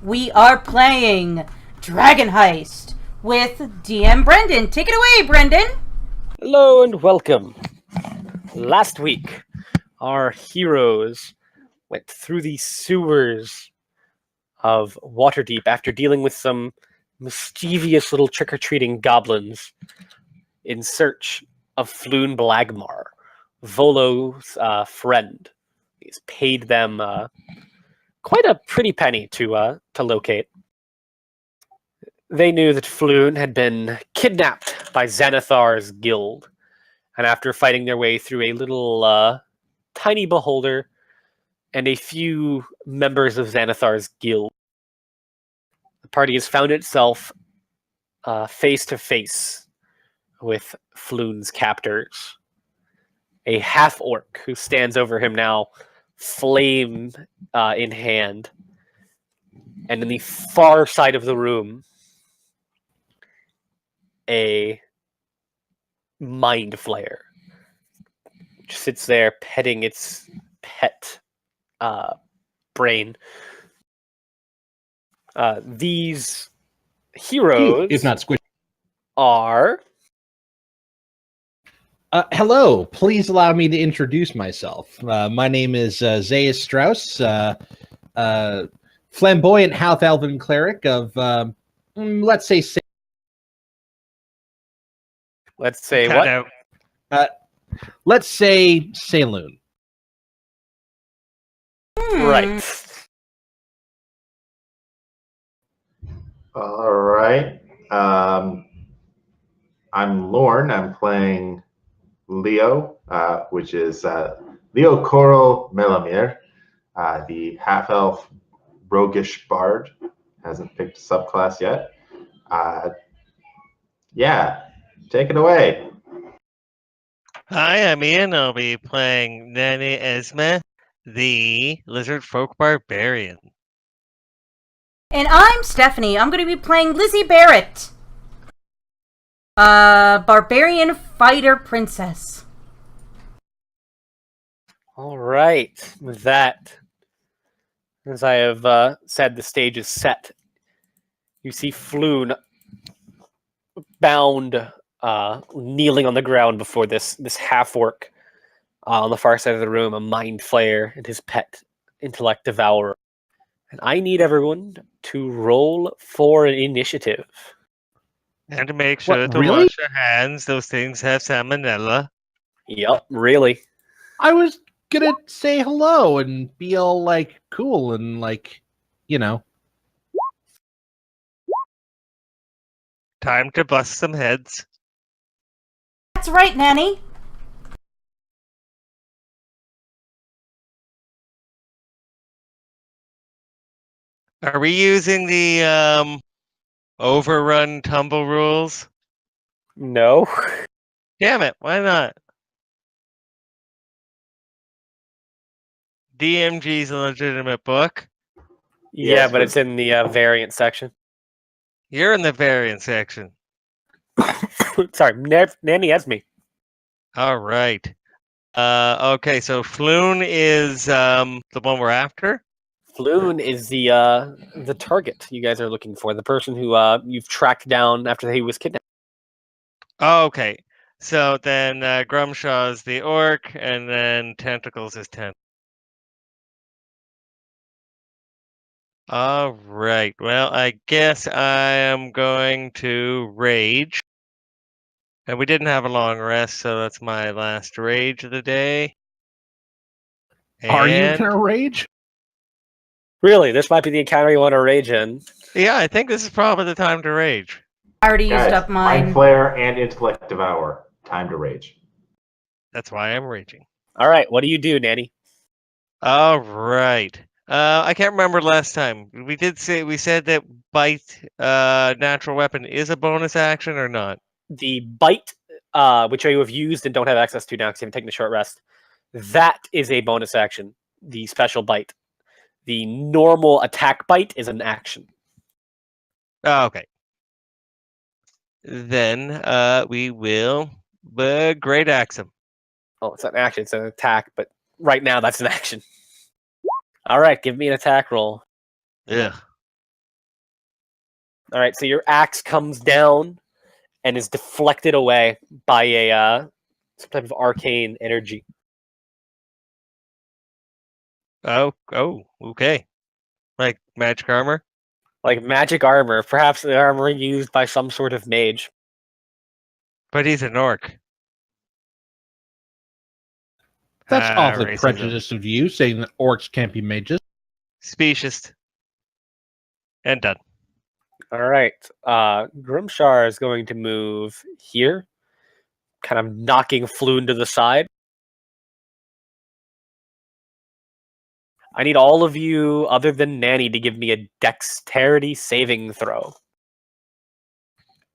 we are playing Dragon Heist with DM Brendan. Take it away, Brendan. Hello and welcome. Last week, our heroes went through the sewers of Waterdeep after dealing with some mischievous little trick-or-treating goblins in search of Floon Blagmar, Volo's friend. He's paid them quite a pretty penny to locate. They knew that Floon had been kidnapped by Xanathar's guild, and after fighting their way through a little tiny beholder and a few members of Xanathar's guild, the party has found itself face to face with Floon's captors. A half-orc who stands over him now, flame in hand. And in the far side of the room, a mind flayer which sits there petting its pet brain. These heroes, if not squishy, are hello, please allow me to introduce myself. My name is Zaius Strauss, flamboyant half-elven cleric of, let's say what? let's say Saloon. Right. All right. I'm Lorne. I'm playing Leo, which is Leo Coral Melamir, the half-elf roguish bard. Hasn't picked a subclass yet. Yeah, take it away. Hi, I'm Ian. I'll be playing Nani Esme, the lizard folk barbarian. And I'm Stephanie. I'm going to be playing Lizzie Barrett, barbarian fighter princess. All right. With that, as I have said, the stage is set. You see Floon bound, kneeling on the ground before this half-orc on the far side of the room, a mind flayer and his pet intellect devourer. And I need everyone to roll for an initiative. And to make sure to really? wash your hands, those things have salmonella. Yep, really. I was gonna say hello and be all, like, cool and, like, you know. Time to bust some heads. That's right, Nanny. Are we using the overrun tumble rules? No. Damn it, why not? DMG's a legitimate book. Yeah, Yes, but it's in the variant section. You're in the variant section. Sorry, Nanny Esme. All right. Okay, so Floon is the one we're after. Floon is the target you guys are looking for, the person who you've tracked down after he was kidnapped. Oh, okay. So then Grumshaw's the orc, and then Tentacles is 10. All right. Well, I guess I am going to rage. And we didn't have a long rest, so that's my last rage of the day. Are you And gonna rage? Really, this might be the encounter you want to rage in. yeah, I think this is probably the time to rage. I already used Guys, up Mind mine. Flare and Intellect Devour. Time to rage. That's why I'm raging. All right, what do you do, Nanny? All right. I can't remember last time. We said that bite natural weapon is a bonus action or not. The bite, which you have used and don't have access to now because you haven't taken a short rest, that is a bonus action. The special bite. The normal attack bite is an action. Oh, okay. Then we will great axe him. Oh, it's not an action, it's an attack, but right now that's an action. All right, give me an attack roll. Yeah. All right, so your axe comes down and is deflected away by some type of arcane energy. Oh, okay. Like magic armor? Like magic armor, perhaps the armor used by some sort of mage. But he's an orc. That's awfully Racism. prejudiced of you, saying that orcs can't be mages. Speciesist. And done. All right, Grimshar is going to move here, kind of knocking Floon to the side. I need all of you, other than Nanny, to give me a dexterity saving throw.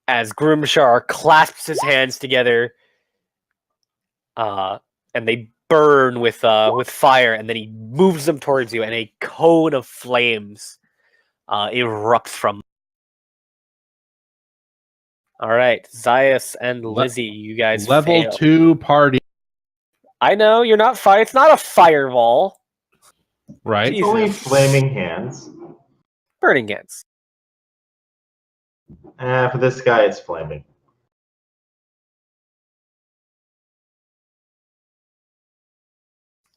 As Grimshar clasps his hands together, and they burn with fire, and then he moves them towards you, and a cone of flames erupts from. All right, Zaius and Lizzie, you guys Level fail. 2 party, I know you're not fire. It's not a fireball. right? Jesus. Only flaming hands. Burning hands. For this guy, it's flaming.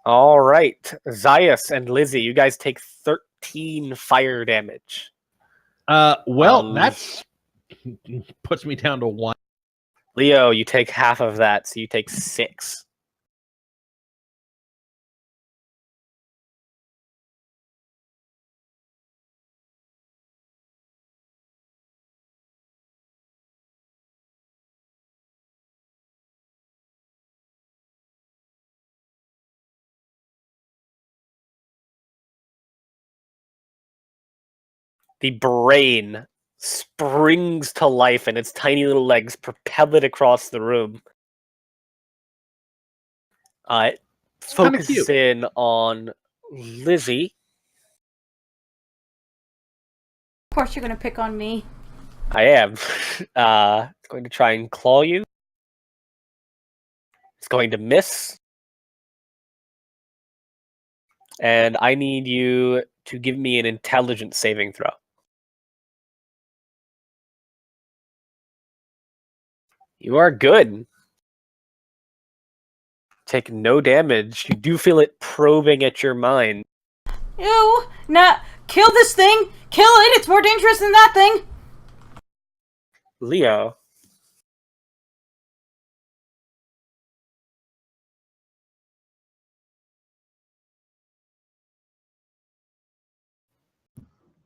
All right, Zaius and Lizzie, you guys take 13 fire damage. That's puts me down to 1. Leo, you take half of that, so you take 6. The brain springs to life and its tiny little legs propel it across the room. It kinda focuses cute. in on Lizzie. Of course, you're gonna pick on me. I am. It's going to try and claw you. It's going to miss. And I need you to give me an intelligence saving throw. You are good. Take no damage. You do feel it probing at your mind. Ew! Nah, kill this thing! Kill it! It's more dangerous than that thing! Leo.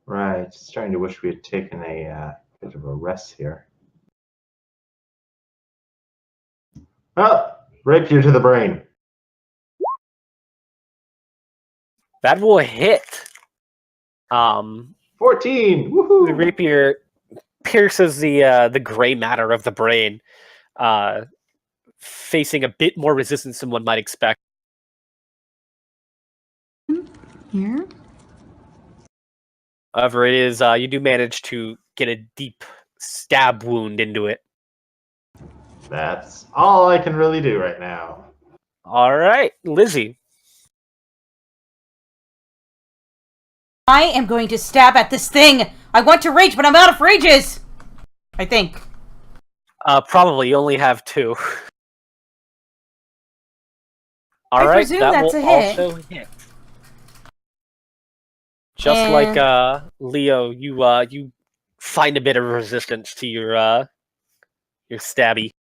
Right. Just trying to wish we had taken a bit of a rest here. Oh, rapier to the brain. That will hit. 14. The Woohoo! rapier pierces the gray matter of the brain, facing a bit more resistance than one might expect. Here? However, it is you do manage to get a deep stab wound into it. That's all I can really do right now. All right, Lizzie. I am going to stab at this thing! I want to rage, but I'm out of rages! I think. Probably you only have 2. All I right, presume that that's will a hit. also hit. Just like Leo, you find a bit of resistance to your stabby.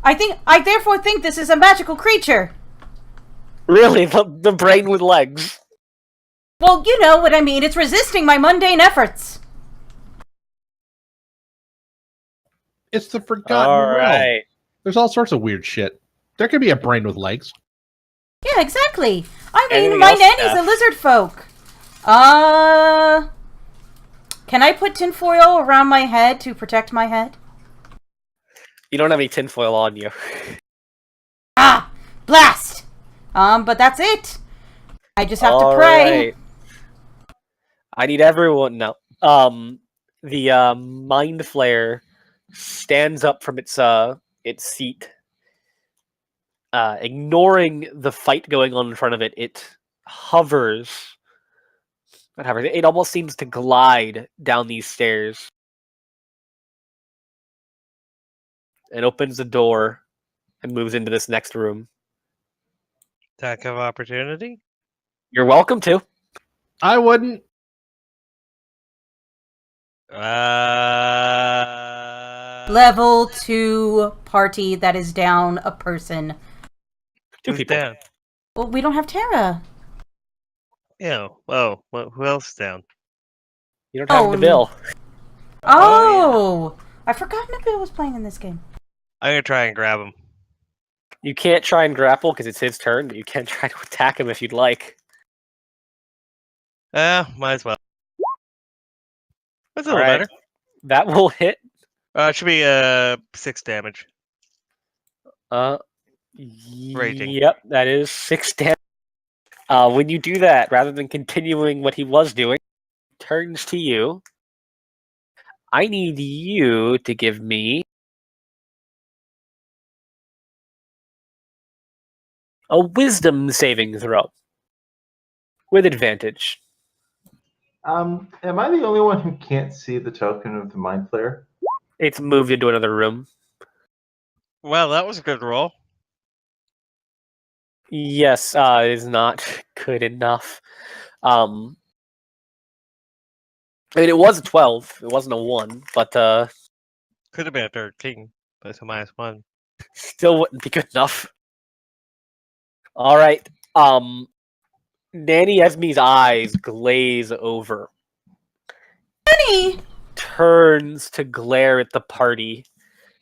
I therefore think this is a magical creature! Really, the brain with legs. Well, you know what I mean. It's resisting my mundane efforts. It's the Forgotten All Realm. right. There's all sorts of weird shit. There could be a brain with legs. Yeah, exactly. I mean, Anything my else, nanny's Steph? a lizard folk. Can I put tinfoil around my head to protect my head? You don't have any tinfoil on you. Ah! Blast! But that's it. I just have to All pray. right. I need everyone now. The mind flare stands up from its seat, ignoring the fight going on in front of it. It hovers Whatever. It almost seems to glide down these stairs. And opens the door and moves into this next room. Attack of opportunity. You're welcome to. I wouldn't. Level 2 party that is down a person. Two Who's people. down? Well, we don't have Tara. Yeah. Oh, who else is down? You don't have Oh, Nabil. Oh! I forgot Nabil was playing in this game. I'm gonna try and grab him. You can't try and grapple because it's his turn, but you can try to attack him if you'd like. Might as well. That's a little Alright. better. That will hit. It should be 6 damage. Raging. Yep, that is 6 damage. When you do that, rather than continuing what he was doing, turns to you. I need you to give me a wisdom saving throw with advantage. Am I the only one who can't see the token of the Mind Flayer? It's moved into another room. Well, that was a good roll. Yes, it is not good enough. I mean, it was a 12. It wasn't a 1, but Could have been a 13, but it's a -1. still wouldn't be good enough. All right. Nanny Esme's eyes glaze over. Penny! Turns to glare at the party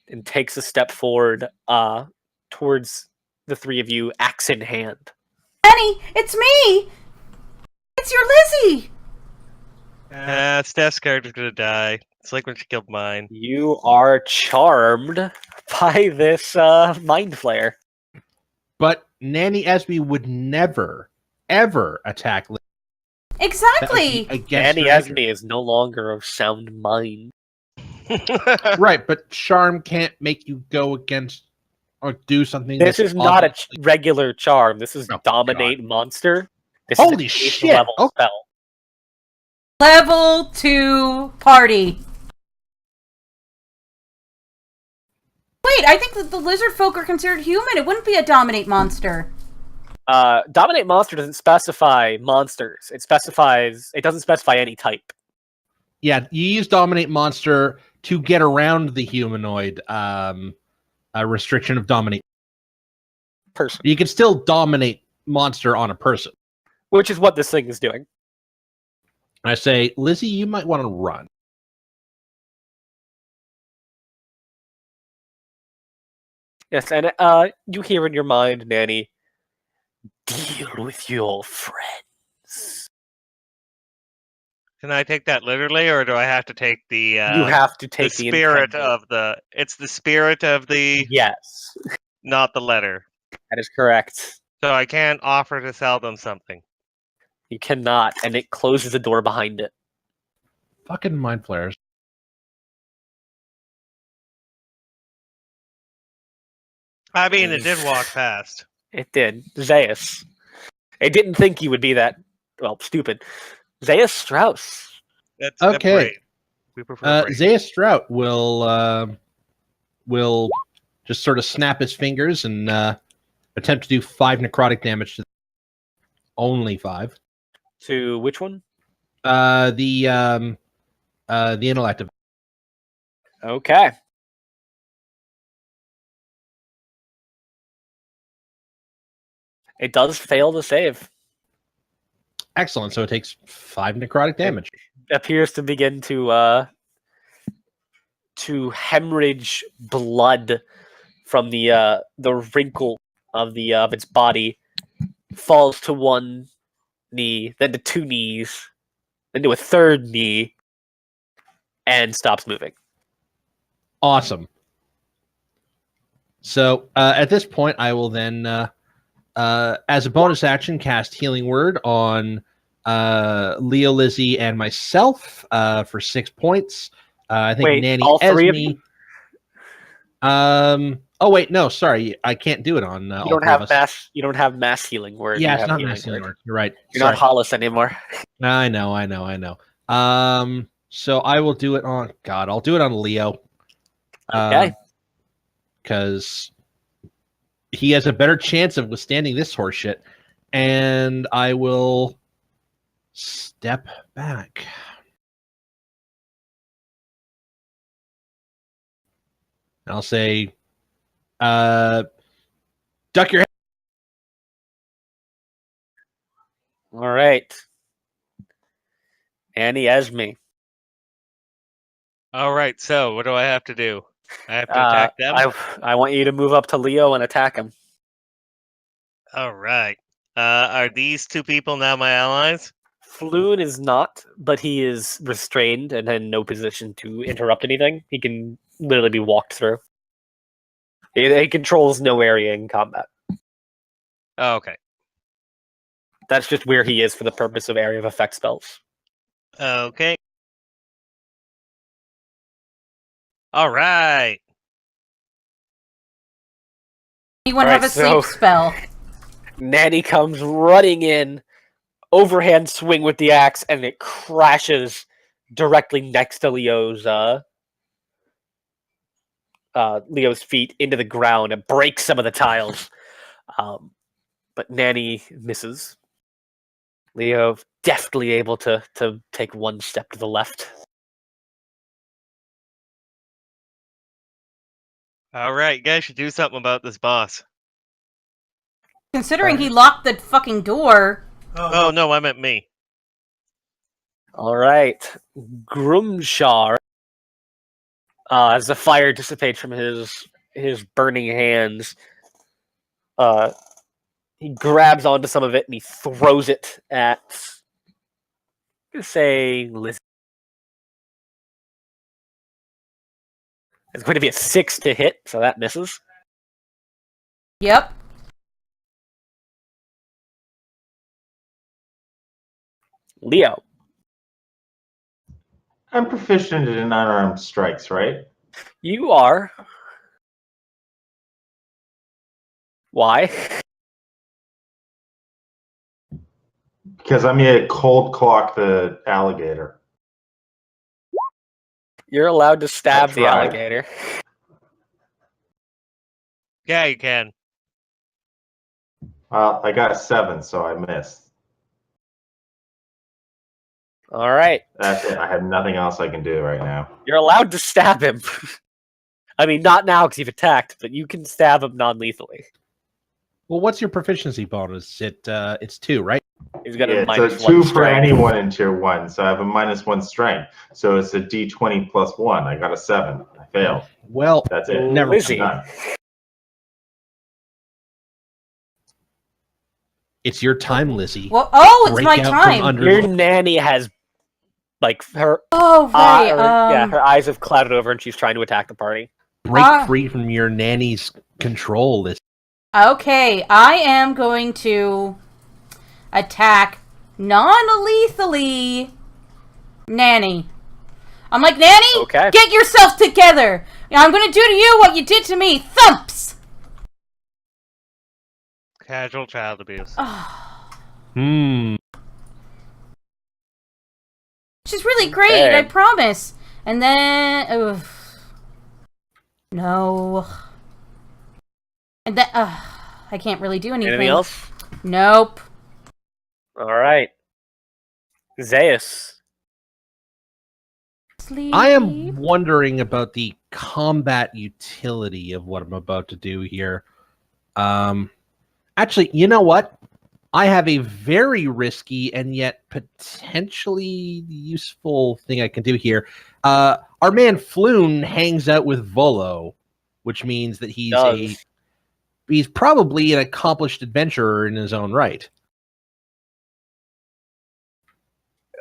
and takes a step forward towards the three of you, axe in hand. Penny, it's me! It's your Lizzie! Steph's character's gonna die. It's like when she killed mine. You are charmed by this mind flare. But Nanny Esme would never, ever attack Liz. Exactly! Against Nanny her Esme nature. is no longer of sound mind. Right, but charm can't make you go against or do something. This that's is not a obviously- regular charm. This is Oh, dominate monster. This Holy is a shit! level Okay. spell. Level 2 party. Wait, I think that the lizard folk are considered human. It wouldn't be a dominate monster. Dominate monster doesn't specify monsters. It doesn't specify any type. Yeah, you use dominate monster to get around the humanoid restriction of dominate. Person. You can still dominate monster on a person. Which is what this thing is doing. I say, Lizzie, you might want to run. Yes, and you hear in your mind, Nanny, deal with your friends. Can I take that literally, or do I have to take the? You have to the take the spirit intended. of the. It's the spirit of the, Yes, not the letter. that is correct. So I can't offer to sell them something. You cannot, and it closes the door behind it. Fucking mind flares. I mean, it did walk past. It did. Zaius. It didn't think you would be that, well, stupid. Zaius Strauss. That's Okay. brave. We prefer brave. Zaya Strout will just sort of snap his fingers and attempt to do 5 necrotic damage to only 5. To which one? The intellect of Okay. It does fail to save. excellent. So it takes 5 necrotic damage. Appears to begin to hemorrhage blood from the wrinkle of its body. Falls to one knee, then to 2 knees, then to a 3rd knee, and stops moving. Awesome. So at this point, I will then, as a bonus action, cast Healing Word on Leo, Lizzie, and myself for 6 points. I think Wait, Nanny all 3 of Esme. you? Oh wait, no, sorry, I can't do it on You all don't three of have us. mass. You don't have mass healing word. Yeah, you it's have not healing mass healing word. word. You're right. You're Sorry. not Hollis anymore. I know. So I will do it on. God, I'll do it on Leo. Okay. Because he has a better chance of withstanding this horseshit, and I will step back. I'll say, duck your head. All right. Annie Esme. All right. So what do I have to do? I have to attack them. I want you to move up to Leo and attack him. All right. Are these two people now my allies? Floon is not, but he is restrained and in no position to interrupt anything. He can literally be walked through. He controls no area in combat. Oh, okay. That's just where he is for the purpose of area of effect spells. Okay. All right. Anyone Alright, have a so- sleep spell? Nanny comes running in, overhand swing with the axe, and it crashes directly next to Leo's feet into the ground and breaks some of the tiles. But Nanny misses. Leo deftly able to take one step to the left. All right. You guys should do something about this boss. Considering he locked the fucking door. Oh no, I meant me. All right, Grumshar. As the fire dissipates from his burning hands, he grabs onto some of it and he throws it at, I'm gonna say, Liz. It's going to be a 6 to hit, so that misses. Yep. Leo. I'm proficient in unarmed strikes, right? You are. Why? Because I'm going to cold clock the alligator. You're allowed to stab I the tried. alligator. Yeah, you can. Well, I got a 7, so I missed. All right. That's it. I have nothing else I can do right now. You're allowed to stab him. I mean, not now because you've attacked, but you can stab him non-lethally. Well, what's your proficiency bonus? It's 2, right? He's got a Yeah, minus so 2 1 for strength. anyone in tier 1, so I have a -1 strength. So it's a d20 plus 1. I got a 7. I failed. Well, That's it. never Lizzie. I'm done. it's your time, Lizzie. Well, oh, it's Break my out from time. under- Your nanny has, like, her Oh, right. her eyes have clouded over and she's trying to attack the party. Break free from your nanny's control, Lizzie. Okay, I am going to attack non-lethally Nanny. I'm like, Nanny, Okay. get yourself together. I'm going to do to you what you did to me. Thumps. Casual child abuse. She's really great, Okay. I promise. And then, no. And then, I can't really do anything. Anything else? Nope. All right. Zeus. Sleep. I am wondering about the combat utility of what I'm about to do here. Actually, you know what? I have a very risky and yet potentially useful thing I can do here. Our man Floon hangs out with Volo, which means that he's probably an accomplished adventurer in his own right.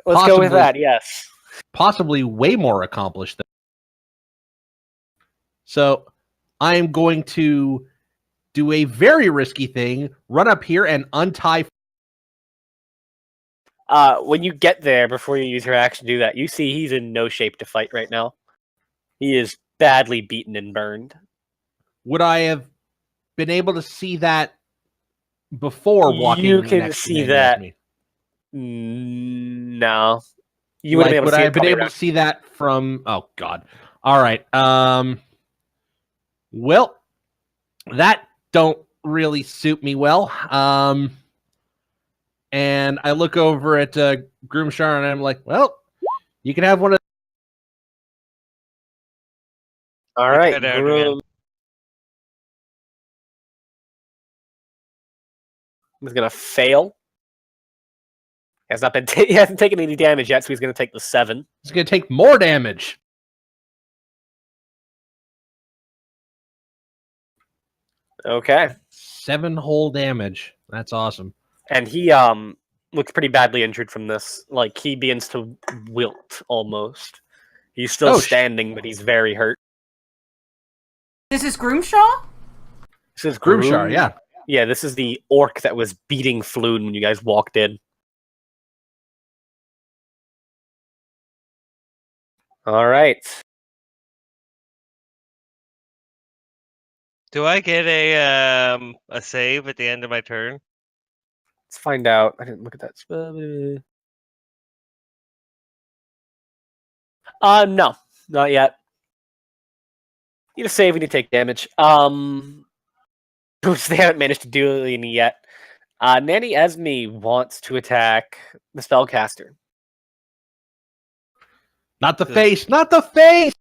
Let's go with Possibly. that, yes. Possibly way more accomplished than. So I am going to do a very risky thing, run up here and untie. When you get there, before you use your action to do that, you see he's in no shape to fight right now. He is badly beaten and burned. would I have been able to see that before walking You can next to see Nanny that. Esme? No. You wouldn't be able would to see I it have been probably able around- to see that from? Oh God! All right. Well, that don't really suit me well. And I look over at Groomshar and I'm like, well, you can have one of. All right, cut out again. Groom. He's gonna fail. He hasn't taken any damage yet, so he's gonna take the 7. It's going to take more damage. Okay. 7 whole damage. That's awesome. And he looks pretty badly injured from this. Like he begins to wilt almost. He's still Oh, standing, but he's very hurt. This is Groomshaw? This is Groomshar, yeah. Yeah, this is the orc that was beating Floon when you guys walked in. All right. Do I get a save at the end of my turn? Let's find out. I didn't look at that spell. No, not yet. Need a save when you take damage. They haven't managed to do any yet. Nanny Esme wants to attack the spellcaster. Not the face. Not the face.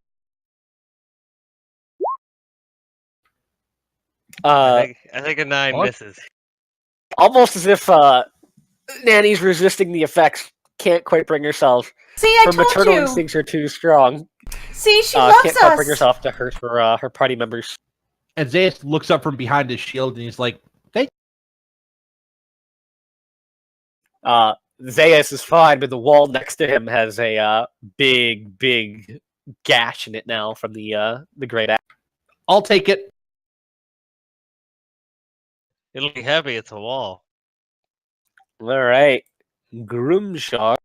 I think a 9 what? misses. Almost as if Nanny's resisting the effects. Can't quite bring herself. See, I Her told maternal you. instincts are too strong. See, she Can't loves quite bring us. herself to hurt her party members. And Zayas looks up from behind his shield and he's like, "Thank." Zayas is fine, but the wall next to him has a big gash in it now from the great axe. I'll take it. It'll be heavy. It's a wall. All right, Groomshar.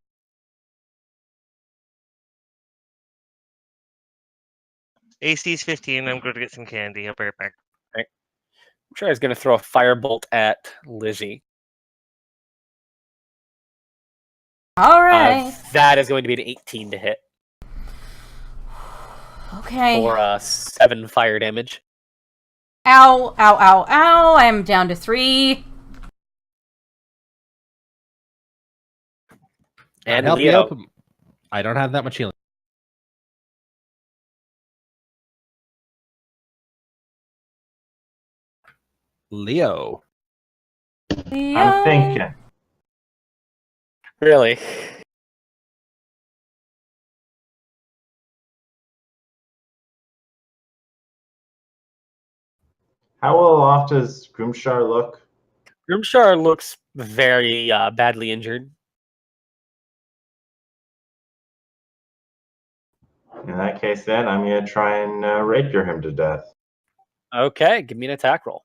AC's 15. I'm going to get some candy. I'll be right back. I'm sure he's going to throw a firebolt at Lizzie. All right. That is going to be an 18 to hit Okay. for 7 fire damage. Ow, ow, ow, ow. I'm down to 3. And Help me Leo. out. I don't have that much healing. Leo. Leo. I'm thinking. Really? How well off does Groomshar look? Groomshar looks very badly injured. In that case, then I'm going to try and rapier him to death. Okay, give me an attack roll.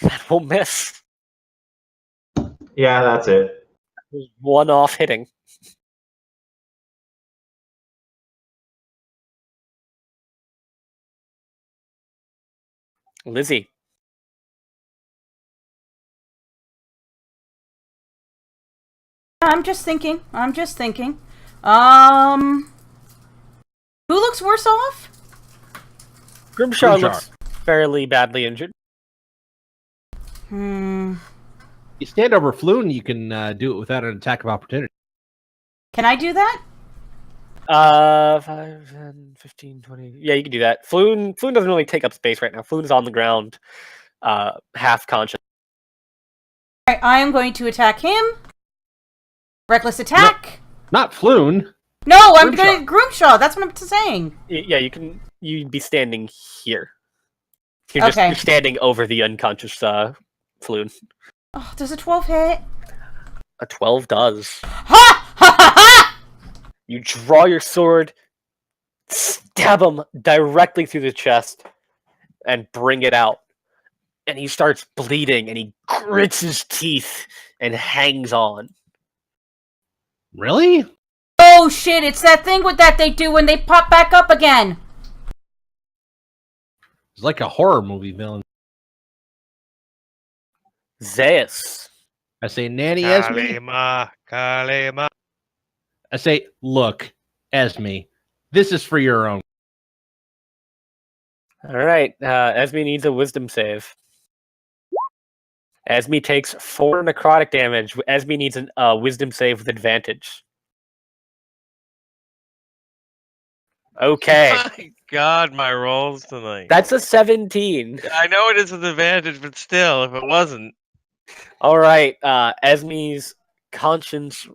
That will miss. Yeah, that's it. There's one off hitting. Lizzie. I'm just thinking. Who looks worse off? Groomshar Groomshar. looks fairly badly injured. Hmm. You stand over Floon, you can do it without an attack of opportunity. Can I do that? 5, 10, 15, 20. Yeah, you can do that. Floon doesn't really take up space right now. Floon's on the ground, half conscious. Alright, I am going to attack him. Reckless attack. Not Floon. No, I'm Groomshaw. going to Groomshaw. That's what I'm saying. Yeah, you'd be standing here. Okay. You're standing over the unconscious Floon. Oh, does a 12 hit? A 12 does. Ha! Ha ha ha! You draw your sword, stab him directly through the chest, and bring it out. And he starts bleeding, and he grits his teeth and hangs on. Really? Oh shit, it's that thing with that they do when they pop back up again. It's like a horror movie villain. Zeus. I say, Nanny Esme. Kalima, Kalima. I say, look, Esme, this is for your own. All right. Esme needs a wisdom save. Esme takes 4 necrotic damage. Esme needs a wisdom save with advantage. Okay. My God, my rolls tonight. That's a 17. I know it is an advantage, but still, if it wasn't. All right. Esme's conscience,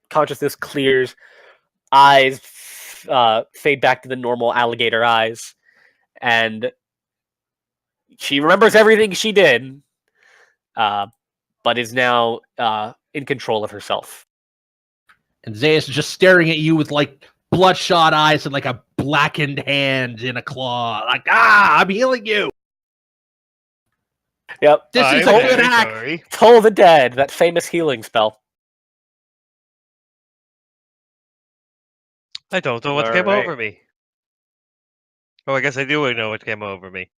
consciousness clears. Eyes fade back to the normal alligator eyes, and she remembers everything she did, but is now in control of herself. And Zeus is just staring at you with like bloodshot eyes and like a blackened hand in a claw. Like, I'm healing you. Yep. This is a I'm good very hack. sorry. Toll the Dead, that famous healing spell. I don't know what All came right. over me. Oh, I guess I do know what came over me.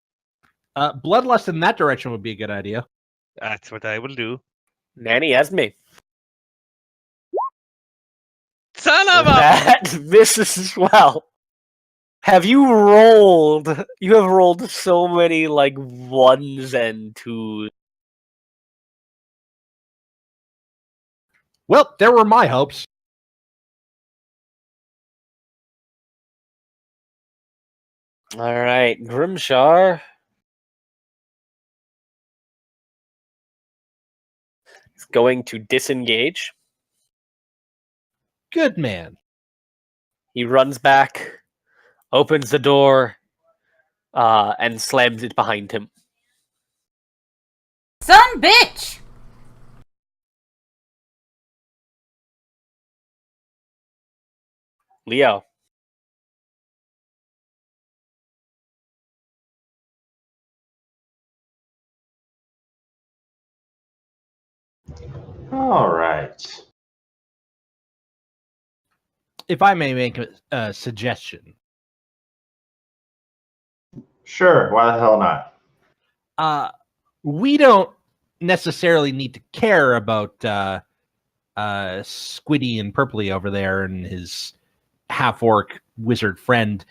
Bloodlust in that direction would be a good idea. That's what I will do. Nanny Esme. Son of a! That misses as well. Have you rolled? You have rolled so many like 1s and 2s. Well, there were my hopes. All right, Grimshar is going to disengage. Good man. He runs back, opens the door, and slams it behind him. Son bitch! Leo. All right. If I may make a suggestion, Sure. Why the hell not? we don't necessarily need to care about Squiddy and Purpley over there and his half-orc wizard friend.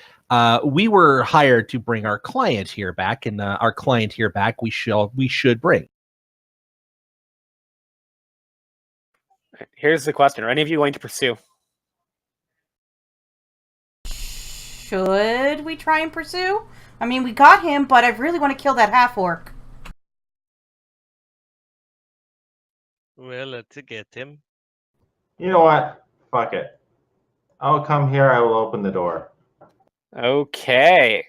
We were hired to bring our client here back, and our client here back we should bring. Here's the question: are any of you going to pursue? Should we try and pursue? I mean, we got him, but I really want to kill that half-orc. Well, let's get him. You know what? Fuck it. I'll come here. I will open the door. Okay.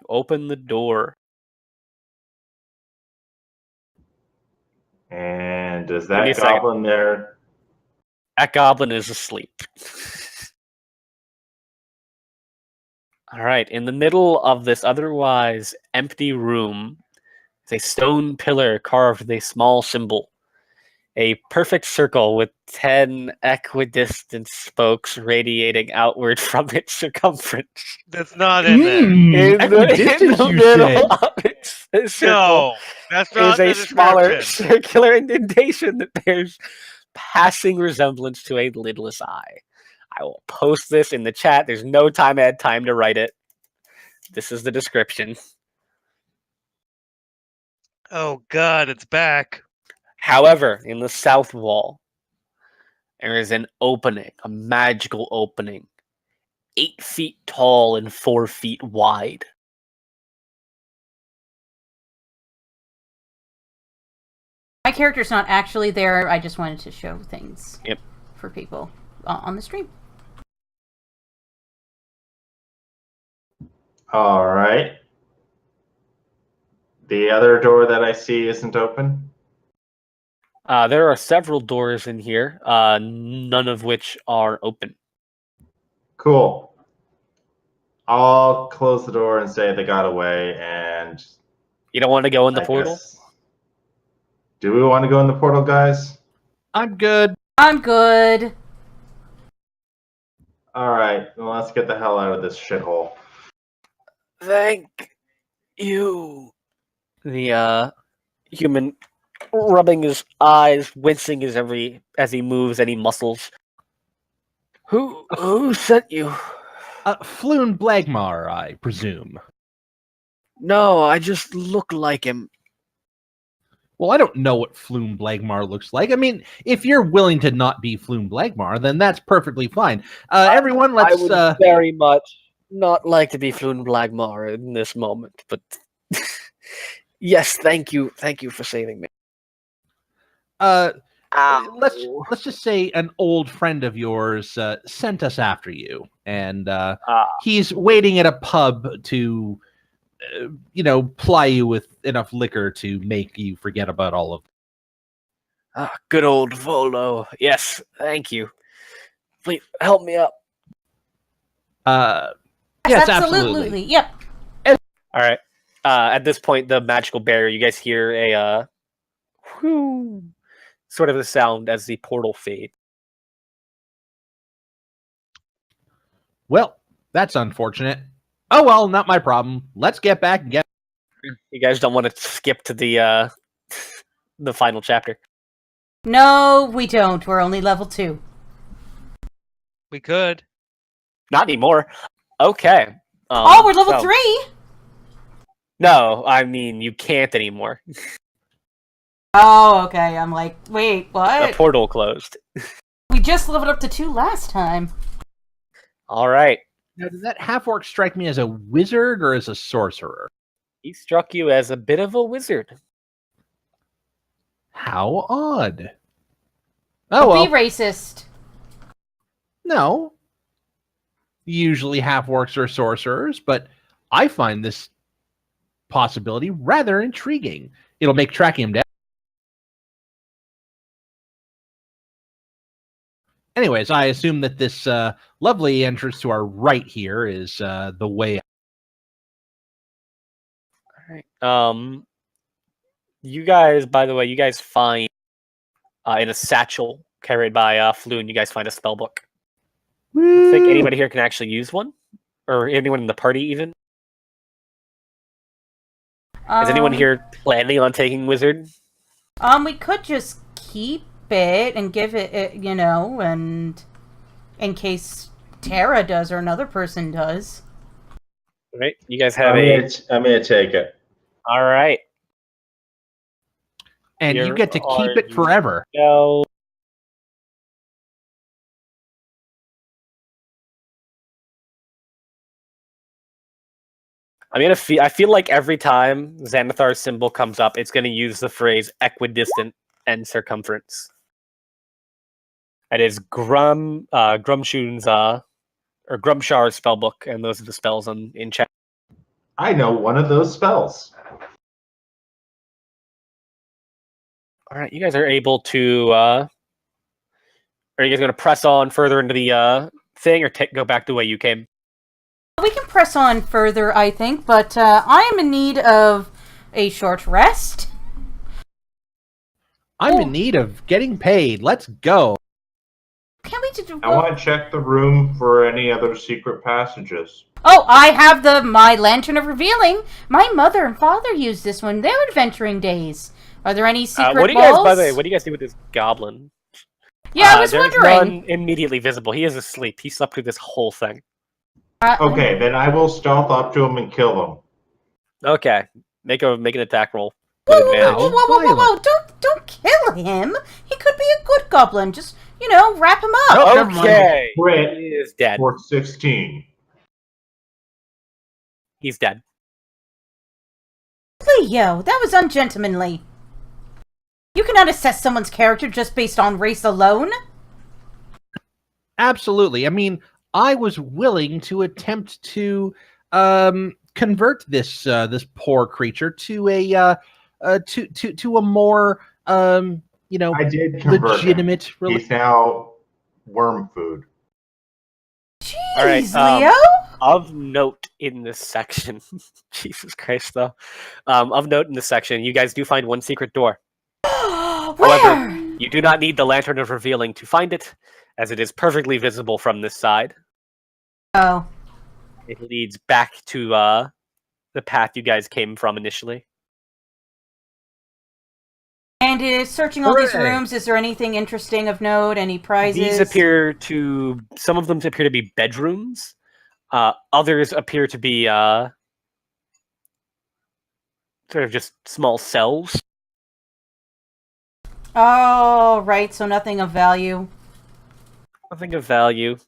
Open the door. And does Give me that a second. goblin there? That goblin is asleep. All right, in the middle of this otherwise empty room is a stone pillar carved with a small symbol. A perfect circle with 10 equidistant spokes radiating outward from its circumference. That's not in there. Equidistance, you middle say? of its circle No, that's not is the a smaller description. circular indentation that bears passing resemblance to a lidless eye. I will post this in the chat. There's no time I had time to write it. This is the description. Oh God, it's back. However, in the south wall, there is an opening, a magical opening, 8 feet tall and 4 feet wide. My character's not actually there. I just wanted to show things Yep. for people on the stream. All right. The other door that I see isn't open. There are several doors in here, none of which are open. Cool. I'll close the door and say they got away, and You don't want to go in the I portal? guess. Do we want to go in the portal, guys? I'm good. I'm good. All right, well, let's get the hell out of this shithole. Thank you. The human rubbing his eyes, wincing as he moves any muscles. Who sent you? Floon Blagmar, I presume. No, I just look like him. Well, I don't know what Floon Blagmar looks like. I mean, if you're willing to not be Floon Blagmar, then that's perfectly fine. Everyone, I let's. would very much not like to be Floon Blagmar in this moment, but yes, thank you for saving me. Let's just say an old friend of yours sent us after you, and he's waiting at a pub to, ply you with enough liquor to make you forget about all of. Good old Volo. Yes, thank you. Please help me up. Yes, absolutely. Yep. All right. At this point, the magical barrier, you guys hear a whoo, sort of the sound as the portal fades. Well, that's unfortunate. Oh well, not my problem. Let's get back and get. You guys don't want to skip to the the final chapter. No, we don't. We're only level 2. We could. Not anymore. Okay. Oh, we're level so- 3? No, I mean you can't anymore. Oh, okay. I'm like, wait, The what? portal closed. We just leveled up to 2 last time. All right. Now, did that half orc strike me as a wizard or as a sorcerer? He struck you as a bit of a wizard. How odd. Oh Don't well. be racist. No. Usually half orcs are sorcerers, but I find this possibility rather intriguing. It'll make tracking him down. Anyways, I assume that this lovely entrance to our right here is the way. All right. You guys, by the way, you guys find in a satchel carried by Floon, you guys find a spell book. I think anybody here can actually use one, or anyone in the party even. Is anyone here planning on taking wizard? We could just keep it and give it, and in case Tara does or another person does. All right. You guys have I'm gonna take it. All right. And you Here get to keep are it forever. No. I feel like every time Xanathar's symbol comes up, it's gonna use the phrase equidistant and circumference. It is Grumshar's spellbook, and those are the spells in chat. I know one of those spells. All right, you guys are able to. Are you guys going to press on further into the thing, or go back the way you came? We can press on further, I think, but I am in need of a short rest. I'm in need of getting paid. Let's go. Can we do? I want to check the room for any other secret passages. Oh, I have my Lantern of Revealing. My mother and father used this one. Their adventuring days. Are there any secret What do you balls? guys, by the way, what do you guys do with this goblin? Yeah, I was there's wondering. none immediately visible. He is asleep. He slept through this whole thing. Okay, then I will stealth up to him and kill him. Okay, make an attack roll Whoa, with whoa, advantage. whoa, whoa, whoa, whoa, whoa! Don't kill him. He could be a good goblin. Just wrap him up. Oh, never mind. Okay, Crit he is dead. for 16. He's dead. Leo, that was ungentlemanly. You cannot assess someone's character just based on race alone. Absolutely. I mean, I was willing to attempt to convert this this poor creature to a more I did convert legitimate. him. He's now worm food. Jeez, All right, Leo. Of note in this section, Jesus Christ, though. Of note in this section, you guys do find one secret door. However, Where? you do not need the Lantern of Revealing to find it, as it is perfectly visible from this side. Oh. It leads back to the path you guys came from initially. And searching all these Hooray. rooms, is there anything interesting of note? Any prizes? Some of them appear to be bedrooms. Others appear to be sort of just small cells. Oh, right. So nothing of value. Nothing of value,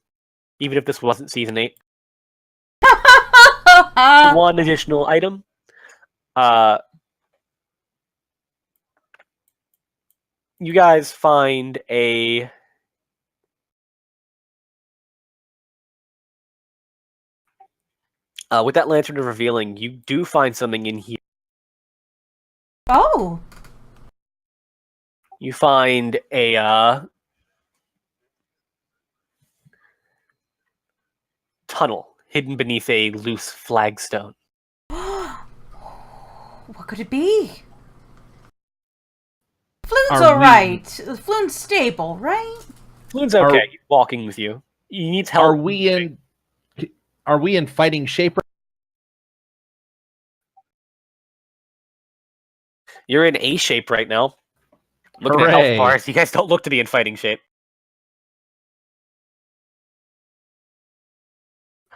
even if this wasn't Season 8. One additional item. You guys find a with that Lantern of Revealing, you do find something in here. Oh. You find a tunnel hidden beneath a loose flagstone. What could it be? Floon's Are we- alright. Floon's stable, right? Floon's okay. He's walking with you. He needs help. Are we in fighting shape? You're in A shape right now. Looking at Hooray. health bars, you guys don't look to be in fighting shape.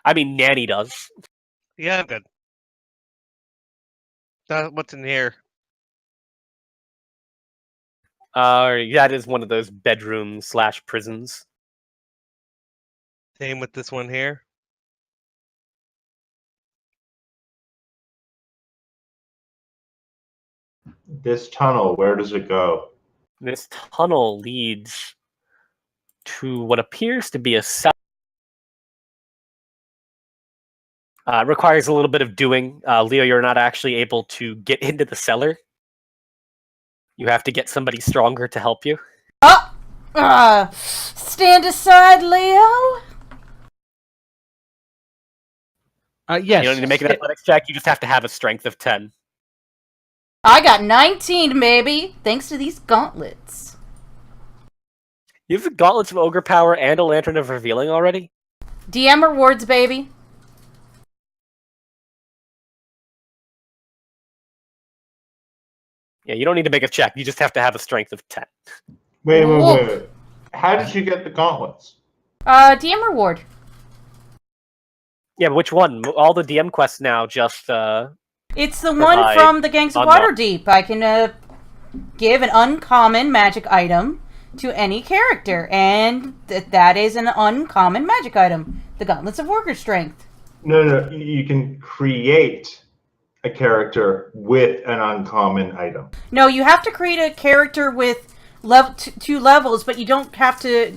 I mean, Nanny does. Yeah, I'm good. What's in here? That is one of those bedroom/prisons. Same with this one here. This tunnel, where does it go? This tunnel leads to what appears to be a cell. Requires a little bit of doing. Leo, you're not actually able to get into the cellar. You have to get somebody stronger to help you. Oh! Stand aside, Leo. Yes. You don't need to make an athletics check. You just have to have a strength of 10. I got 19, baby. Thanks to these gauntlets. You have the Gauntlets of Ogre Power and a Lantern of Revealing already? DM rewards, baby. Yeah, you don't need to make a check. You just have to have a strength of 10. Wait. How did you get the gauntlets? DM reward. Yeah, but which one? All the DM quests now just... It's the one from the Gangs of unlock. Waterdeep. I can give an uncommon magic item to any character, and that is an uncommon magic item. The Gauntlets of Worker Strength. No. You can create a character with an uncommon item. No, you have to create a character with two levels, but you don't have to.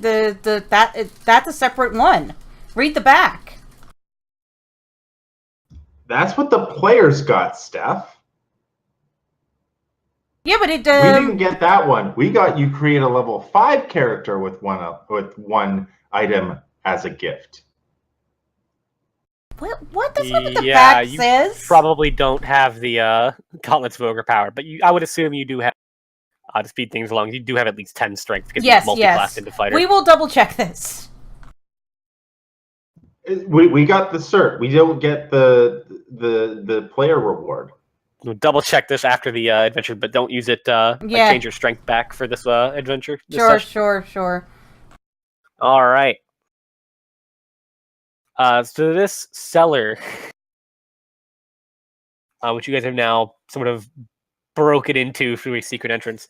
That's a separate one. Read the back. That's what the players got, Steph. Yeah, but it We didn't get that one. We got you create a level 5 character with one item as a gift. What? That's not what the Yeah, back you says. probably don't have the Gauntlets of Ogre Power, but I would assume you do have... to speed things along, you do have at least 10 strength, because Yes, you multi-classed yes. into fighter. We will double check this. We got the cert. We don't get the player reward. We'll double check this after the adventure, but don't use it Yeah. change your strength back for this adventure. This Sure, session. sure. All right. So this cellar, which you guys have now sort of broken into through a secret entrance,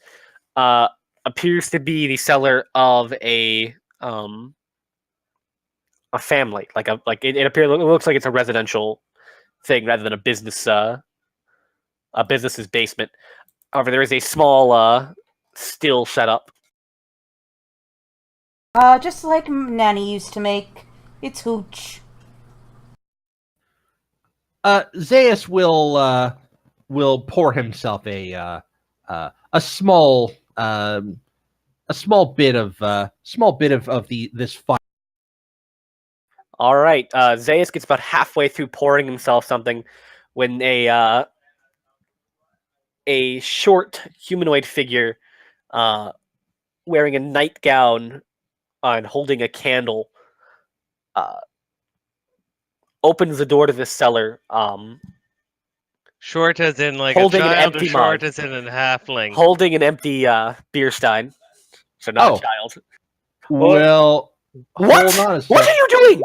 appears to be the cellar of a family. It looks like it's a residential thing rather than a business a business's basement. However, there is a small still set up. Just like Nanny used to make. It's hooch. Zaius will pour himself a small bit of this fire. All right. Zaius gets about halfway through pouring himself something when a short humanoid figure, wearing a nightgown and holding a candle, opens the door to the cellar. Short as in like Holding a an child, or empty short mug. as in a halfling? Holding an empty beer stein. So not Oh. a child. Well, What? hold on a What sec. are you doing?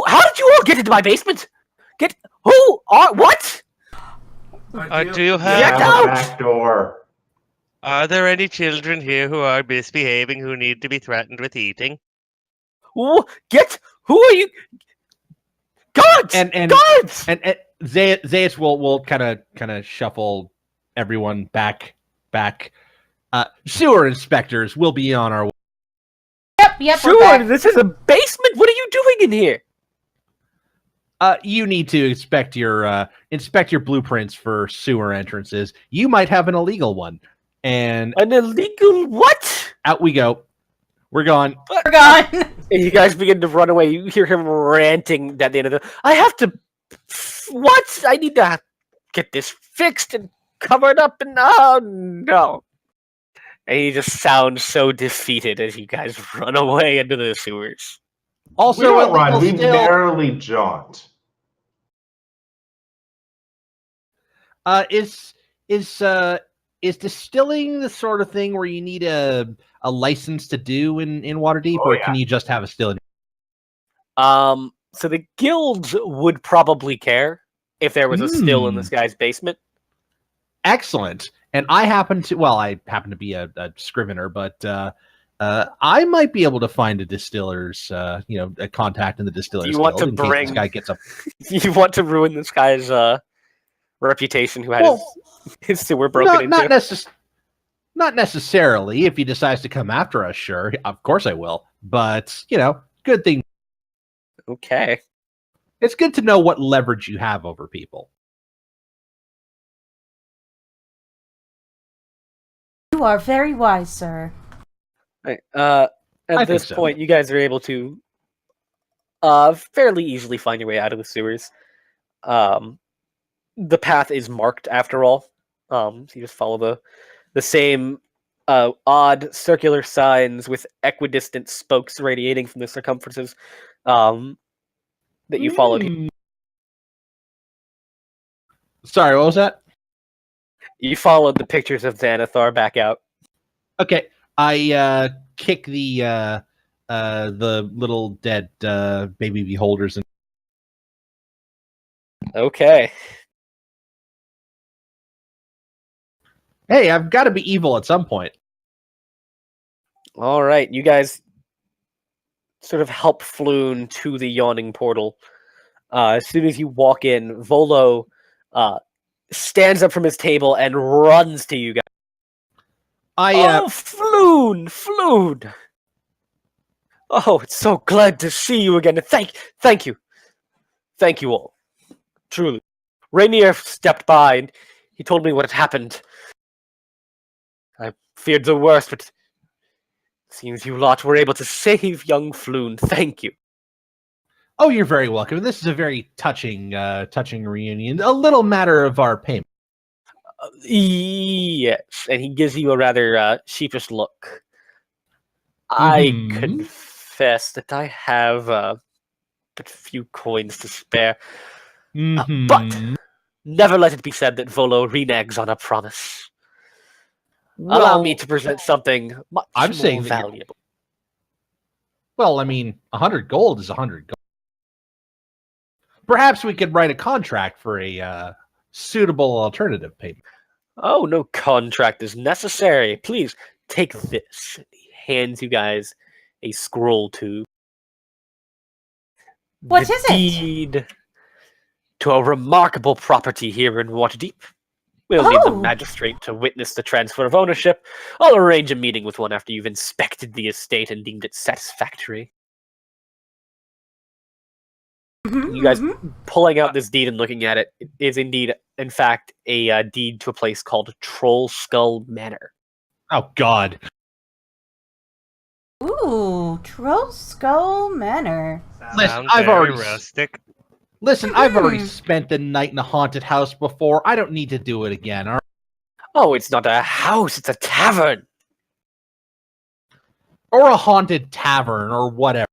How did you all get into my basement? What? Do you You have? Get have a out! back door. Are there any children here who are misbehaving who need to be threatened with eating? Who are you? Guards! And Guards! Zaius will kind of shuffle everyone back. Sewer inspectors will be on our way. Yep, we're Sure, back. this is a basement. What are you doing in here? You need to inspect your blueprints for sewer entrances. You might have an illegal one. And An illegal what? out we go. We're gone. We're gone. And you guys begin to run away. You hear him ranting at the end of the. I have to. What? I need to get this fixed and covered up. And oh no! And he just sounds so defeated as you guys run away into the sewers. Also, We don't run, illegal we still. merrily jaunt. Is distilling the sort of thing where you need a license to do in Waterdeep, Oh, or yeah. can you just have a still? So the guilds would probably care if there was a still in this guy's basement. Excellent. And I happen to be a scrivener, but I might be able to find a distiller's, a contact in the distiller's Do you want guild to in case this bring- guy gets a. You want to ruin this guy's reputation who had Well, his sewer broken into? Not necessarily. If he decides to come after us, sure, of course I will. But good thing. Okay. It's good to know what leverage you have over people. You are very wise, sir. Right. I At think this so. point, you guys are able to fairly easily find your way out of the sewers. The path is marked after all. So you just follow the same odd circular signs with equidistant spokes radiating from the circumferences that you followed. Sorry, what was that? You followed the pictures of Xanathar back out. Okay, I kick the little dead baby beholders and. Okay. Hey, I've got to be evil at some point. All right. You guys sort of help Floon to the yawning portal. As soon as you walk in, Volo stands up from his table and runs to you guys. Oh, Floon! Oh, it's so glad to see you again. Thank you all. Truly. Rainier stepped by and he told me what had happened. I feared the worst, but it seems you lot were able to save young Floon. Thank you. Oh, you're very welcome. This is a very touching reunion. A little matter of our payment. Yes, and he gives you a rather sheepish look. I Mhm. confess that I have but few coins to spare. Mhm. But never let it be said that Volo reneges on a promise. Allow me to present something much I'm more saying that valuable. Well, I mean, 100 gold is 100 gold. Perhaps we could write a contract for a suitable alternative payment. Oh, no contract is necessary. Please take this. He hands you guys a scroll to. What the is it? Deed to a remarkable property here in Waterdeep. We'll need the Oh. magistrate to witness the transfer of ownership. I'll arrange a meeting with one after you've inspected the estate and deemed it satisfactory. You guys pulling out this deed and looking at it is indeed, in fact, a deed to a place called Troll Skull Manor. Oh, God. Ooh. Ooh, Troll Skull Manor. Listen, Sounds I've very already rustic. Listen, I've already spent the night in a haunted house before. I don't need to do it again. All right? Oh, it's not a house, it's a tavern. Or a haunted tavern or whatever.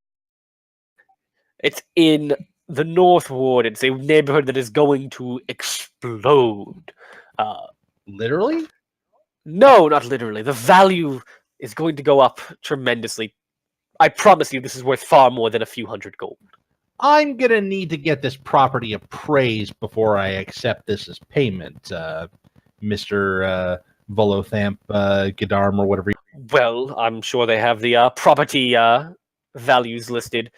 It's in the North Ward. It's a neighborhood that is going to explode. Literally? No, not literally. The value is going to go up tremendously. I promise you this is worth far more than a few hundred gold. I'm gonna need to get this property appraised before I accept this as payment, Mr. Volothamp Gadarm or whatever. Well, I'm sure they have the property values listed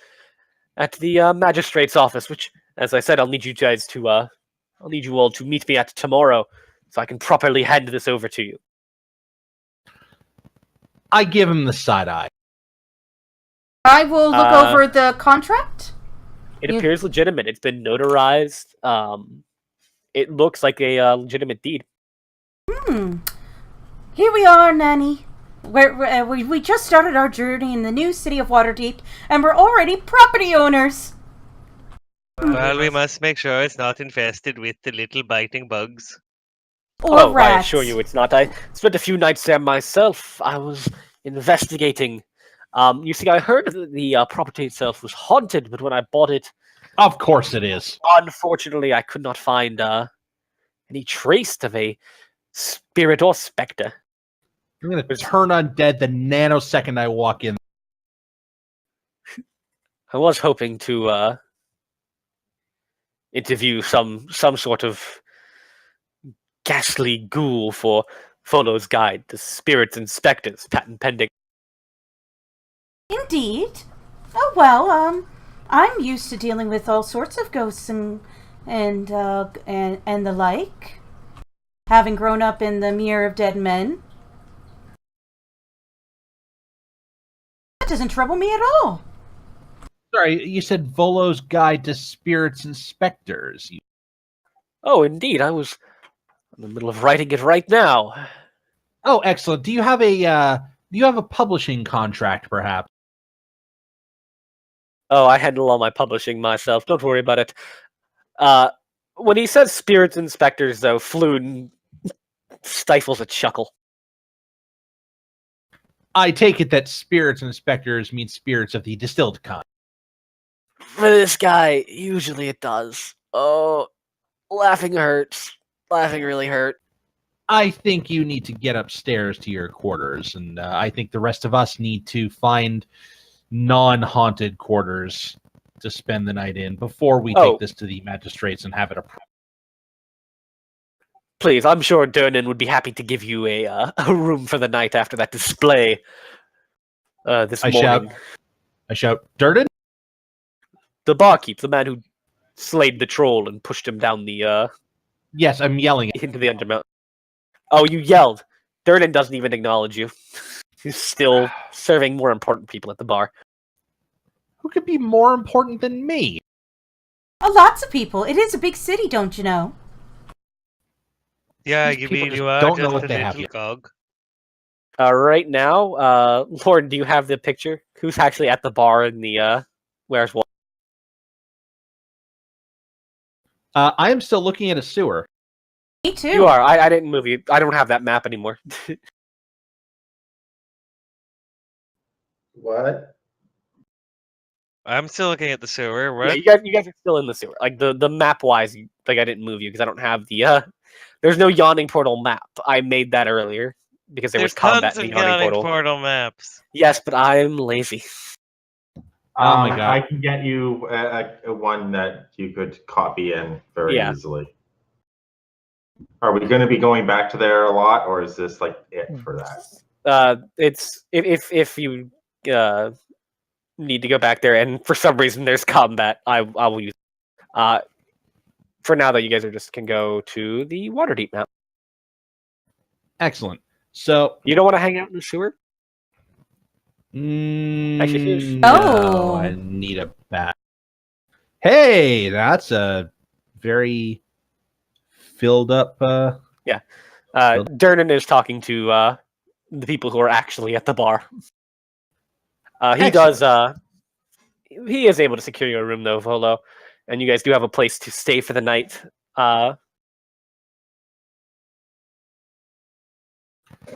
at the magistrate's office, which, as I said, I'll need you guys to I'll need you all to meet me at tomorrow so I can properly hand this over to you. I give him the side eye. I will look over the contract. It appears legitimate. It's been notarized. It looks like a legitimate deed. Here we are, Nanny. We just started our journey in the new city of Waterdeep, and we're already property owners. Well, we must make sure it's not infested with the little biting bugs. Or Oh, rats. I assure you it's not. I spent a few nights there myself. I was investigating. You see, I heard that the property itself was haunted, but when I bought it, Of course it is. unfortunately, I could not find any trace of a spirit or specter. I'm gonna turn undead the nanosecond I walk in. I was hoping to interview some sort of ghastly ghoul for Folo's Guide to Spirits and Spectres, patent pending. Indeed. Oh well, I'm used to dealing with all sorts of ghosts and the like. Having grown up in the Mere of Dead Men. That doesn't trouble me at all. Sorry, you said Volo's Guide to Spirits and Spectres. Oh, indeed, I was in the middle of writing it right now. Oh, excellent. Do you have a publishing contract, perhaps? Oh, I handle all my publishing myself. Don't worry about it. When he says spirits and specters, though, Floon stifles a chuckle. I take it that spirits and specters mean spirits of the distilled kind. For this guy, usually it does. Oh, laughing hurts. Laughing really hurt. I think you need to get upstairs to your quarters, and I think the rest of us need to find non-haunted quarters to spend the night in before we take this to the magistrates and have it approved. Please, I'm sure Durnan would be happy to give you a room for the night after that display this morning. I shout, Durden? The barkeep, the man who slayed the troll and pushed him down the Yes, I'm yelling into the undermount. Oh, you yelled. Durnan doesn't even acknowledge you. He's still serving more important people at the bar. Who could be more important than me? Lots of people. It is a big city, don't you know? Yeah, These you people mean just you are don't just know what a they have little yet. cog? Right now, Lauren, do you have the picture? Who's actually at the bar in the Where's What? I am still looking at a sewer. Me too. You are. I didn't move you. I don't have that map anymore. What? I'm still looking at the sewer. Yeah, What? you guys are still in the sewer. Like the map wise, like I didn't move you because I don't have the There's no yawning portal map. I made that earlier because there There's was combat tons in of the yawning yawning portal. portal maps. Yes, but I'm lazy. Oh my god. I can get you a one that you could copy in very easily. Are we going to be going back to there a lot, or is this like it for that? It's if you need to go back there, and for some reason there's combat, I will use. For now, though, you guys are just can go to the Waterdeep map. Excellent. So You don't want to hang out in the sewer? Actually, no, Oh. I need a bat. Hey, that's a very filled up. Durnan is talking to the people who are actually at the bar. He does. He is able to secure you a room though, Volo, and you guys do have a place to stay for the night. All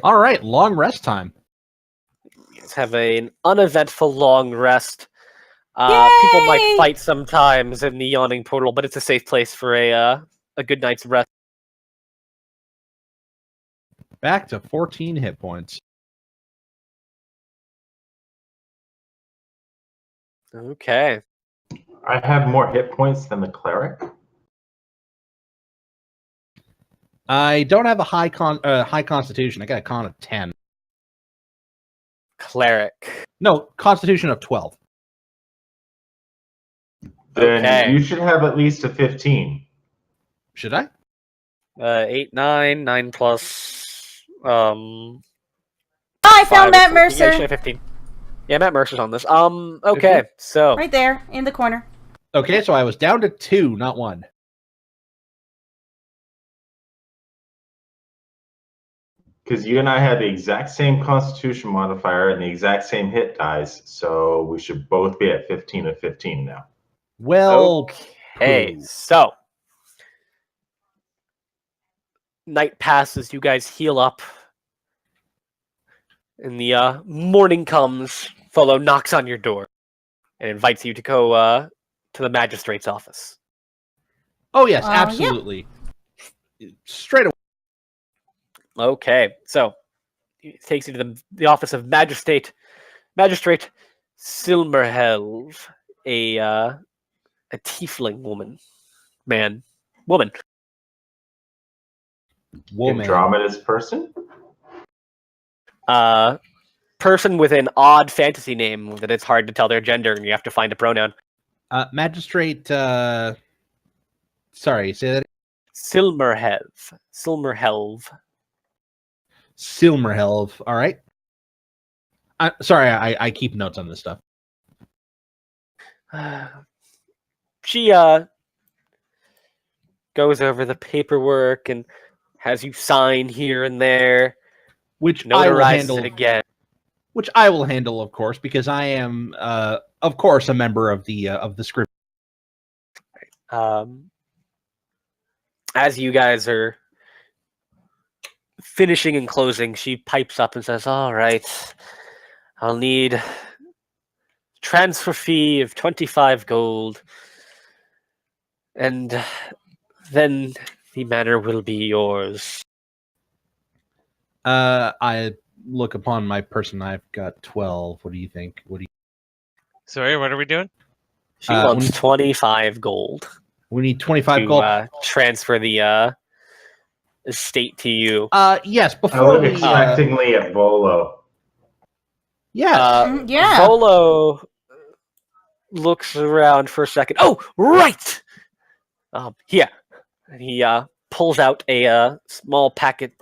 right, long rest time. You guys have an uneventful long rest. People might Yay! fight sometimes in the yawning portal, but it's a safe place for a good night's rest. Back to 14 hit points. Okay. I have more hit points than the cleric. I don't have a high constitution. I got a con of 10. Cleric. No, constitution of 12. Then Okay. you should have at least a 15. Should I? 8, 9 plus. I 5 found Matt is 14. Yeah, you should Mercer have 15. Yeah, Matt Mercer's on this. Okay, so right there in the corner. Okay, so I was down to 2, not 1. Because you and I had the exact same constitution modifier and the exact same hit dice, so we should both be at 15 and 15 now. Well, okay, poo. so night passes. You guys heal up, and the morning comes. Folo knocks on your door and invites you to go to the magistrate's office. Oh yes, Yeah. absolutely. Straight away. Okay, so it takes you to the office of Magistrate Silmerhelv, a tiefling woman. Woman. Andromeda's person? Person with an odd fantasy name that it's hard to tell their gender, and you have to find a pronoun. Magistrate. Sorry, say that. Silmerhelv. Silmerhelv. All right. Sorry, I keep notes on this stuff. She goes over the paperwork and has you sign here and there. Which I will Notarizes handle it again. Which I will handle, of course, because I am, of course, a member of the script. As you guys are finishing and closing, she pipes up and says, "All right, I'll need transfer fee of 25 gold, and then the manor will be yours." I look upon my person. I've got 12. What do you think? Sorry, what are we doing? She wants 25 gold We need 25 to gold. transfer the estate to you. Yes. I Before look we. expectingly at Volo. Yes. Yeah. Volo looks around for a second. Oh, right! Yeah. He pulls out a small packet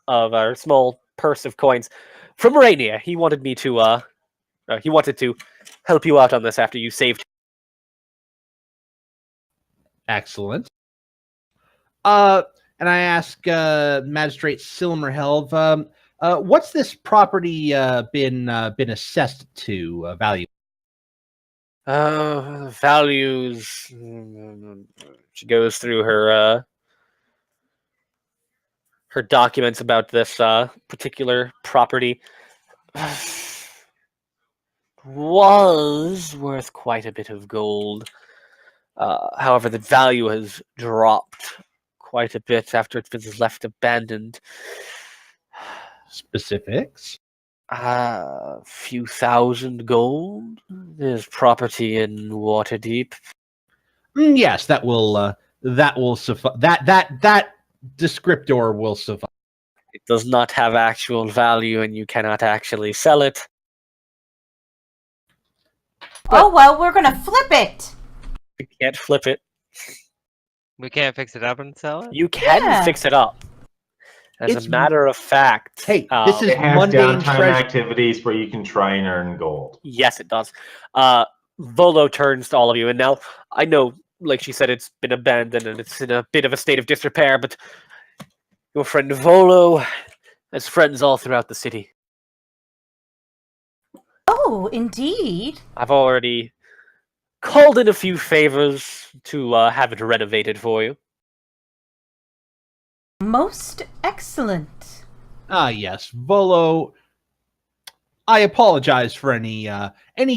of a small purse of coins from Morania. He wanted me to he wanted to help you out on this after you saved. Excellent. And I ask Magistrate Silmerhelv, what's this property been assessed to value? Values. She goes through her documents about this particular property. Was worth quite a bit of gold. However, the value has dropped quite a bit after it's been left abandoned. Specifics? A few thousand gold. There's property in Waterdeep. Yes, that will suffice. That descriptor will suffice. It does not have actual value, and you cannot actually sell it. Oh well, we're gonna flip it. You can't flip it. We can't fix it up and sell it? You can Yeah. fix it up. As It's- a matter of fact, Hey, this is It has mundane downtime treasure. activities where you can try and earn gold. yes, it does. Volo turns to all of you, and now I know, like she said, it's been abandoned and it's in a bit of a state of disrepair, but your friend Volo has friends all throughout the city. Oh, indeed. I've already called in a few favors to have it renovated for you. Most excellent. Ah, yes, Volo. I apologize for any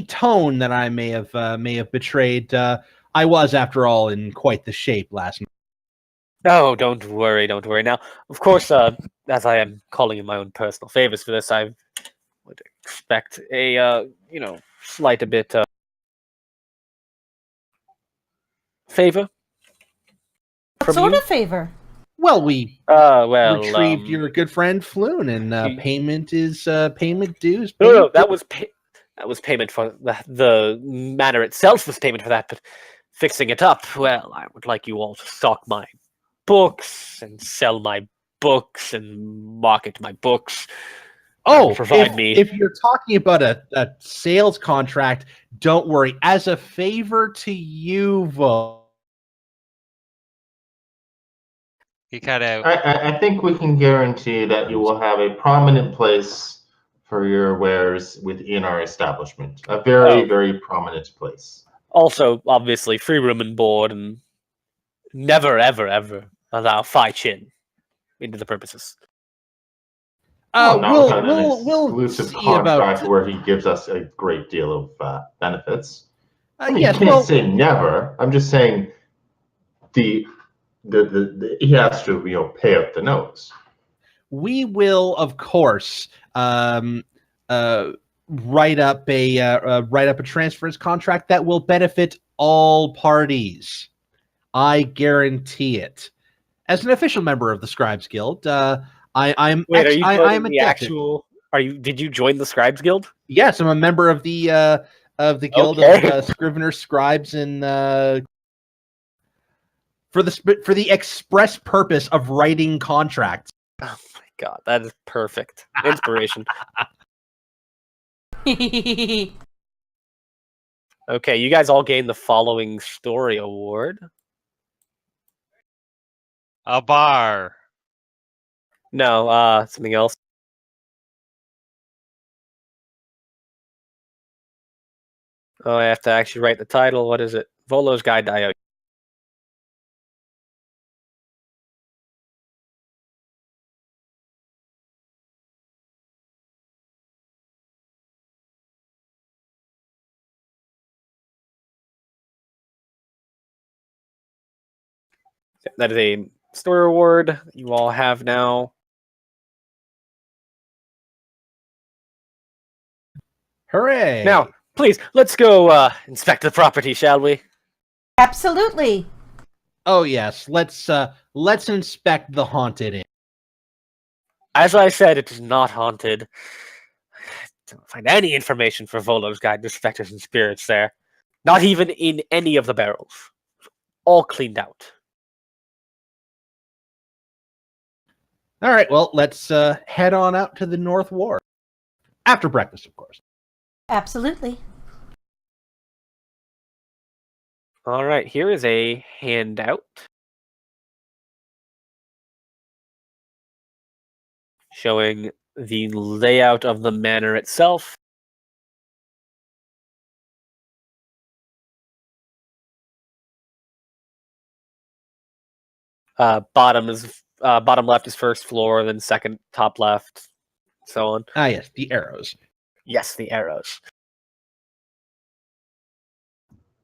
tone that I may have betrayed. I was, after all, in quite the shape last night. Oh, don't worry, don't worry. Now, of course, as I am calling in my own personal favors for this, I would expect a slight a bit favor What from sort you. of favor? Well, we Well, retrieved your good friend Floon, and he- payment is payment dues. no, Payment that was payment for the manor itself was payment for that, but fixing it up, well, I would like you all to stock my books and sell my books and market my books. Oh, provide me. if you're talking about a sales contract, don't worry. As a favor to you, Vo. You cut out. I think we can guarantee that you will have a prominent place for your wares within our establishment. A very, Oh. very prominent place. Also, obviously, free room and board, and never, ever, ever allow Phi Chin into the purposes. Not without an We'll exclusive see about. contract where he gives us a great deal of benefits. I mean, Yes, you can't well, say never. I'm just saying the he has to pay up the nose. we will, of course, write up a transference contract that will benefit all parties. I guarantee it. As an official member of the Scribes Guild, I'm Wait, are you I joining am the indebted. actual? Did you join the Scribes Guild? Yes, I'm a member of the Guild Okay. of Scriveners, Scribes, and for the express purpose of writing contracts. Oh my god, that is perfect. Inspiration. Okay, you guys all gain the following story award. A bar. No, something else. Oh, I have to actually write the title. What is it? Volo's Guide to IO. That is a story award you all have now. Hooray! Now, please, let's go inspect the property, shall we? Absolutely. Oh yes, let's inspect the haunted inn. As I said, it is not haunted. I don't find any information for Volo's Guide to Specters and Spirits there. Not even in any of the barrels. All cleaned out. All right, well, let's head on out to the North Ward after breakfast, of course. Absolutely. All right, here is a handout showing the layout of the manor itself. Bottom left is first floor, then second top left, so on. Ah, yes, the arrows. Yes, the arrows.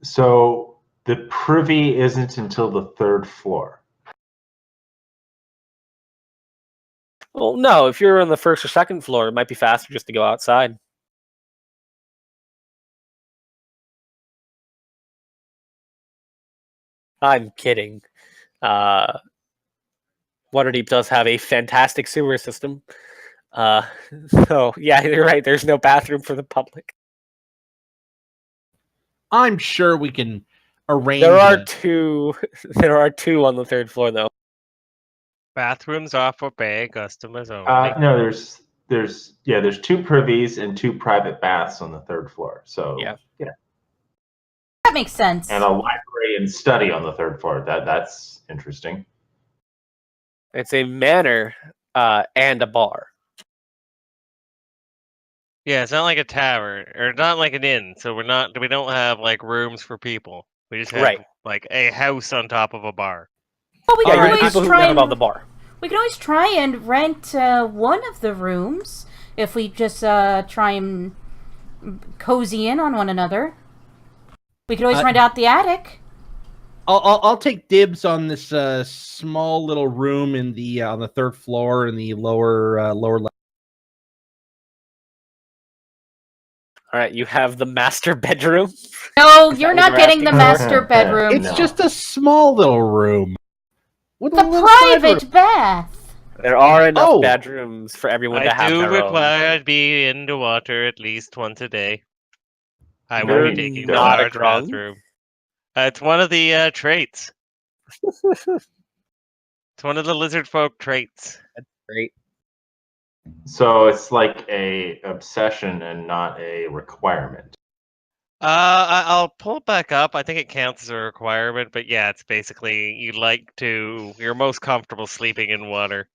So the privy isn't until the third floor. Well, no, if you're on the first or second floor, it might be faster just to go outside. I'm kidding. Waterdeep does have a fantastic sewer system. So yeah, you're right. There's no bathroom for the public. I'm sure we can arrange. There are two. There are two on the third floor, though. Bathrooms are for paying customers only. No, there's two privies and two private baths on the third floor. So Yeah. That makes sense. And a library and study on the third floor. That's interesting. It's a manor and a bar. Yeah, it's not like a tavern or not like an inn. So we don't have like rooms for people. We just have Right. like a house on top of a bar. Well, we Yeah, can you're the always people who try live above the and bar. we can always try and rent one of the rooms if we just try and cozy in on one another. We could always rent out the attic. I'll take dibs on this small little room in the on the third floor in the lower level. All right, you have the master bedroom. No, Is that you're what not you're getting the asking for? master bedroom. It's No. just a small little room with The a little side room. private bath. There are enough Oh. bedrooms for everyone to I have do their own. require to be in the water at least once a day. I No, will You're be taking the not a large grung. bathroom. It's one of the traits. It's one of the lizard folk traits. Great. So it's like a obsession and not a requirement. I'll pull it back up. I think it counts as a requirement, but yeah, it's basically you're most comfortable sleeping in water.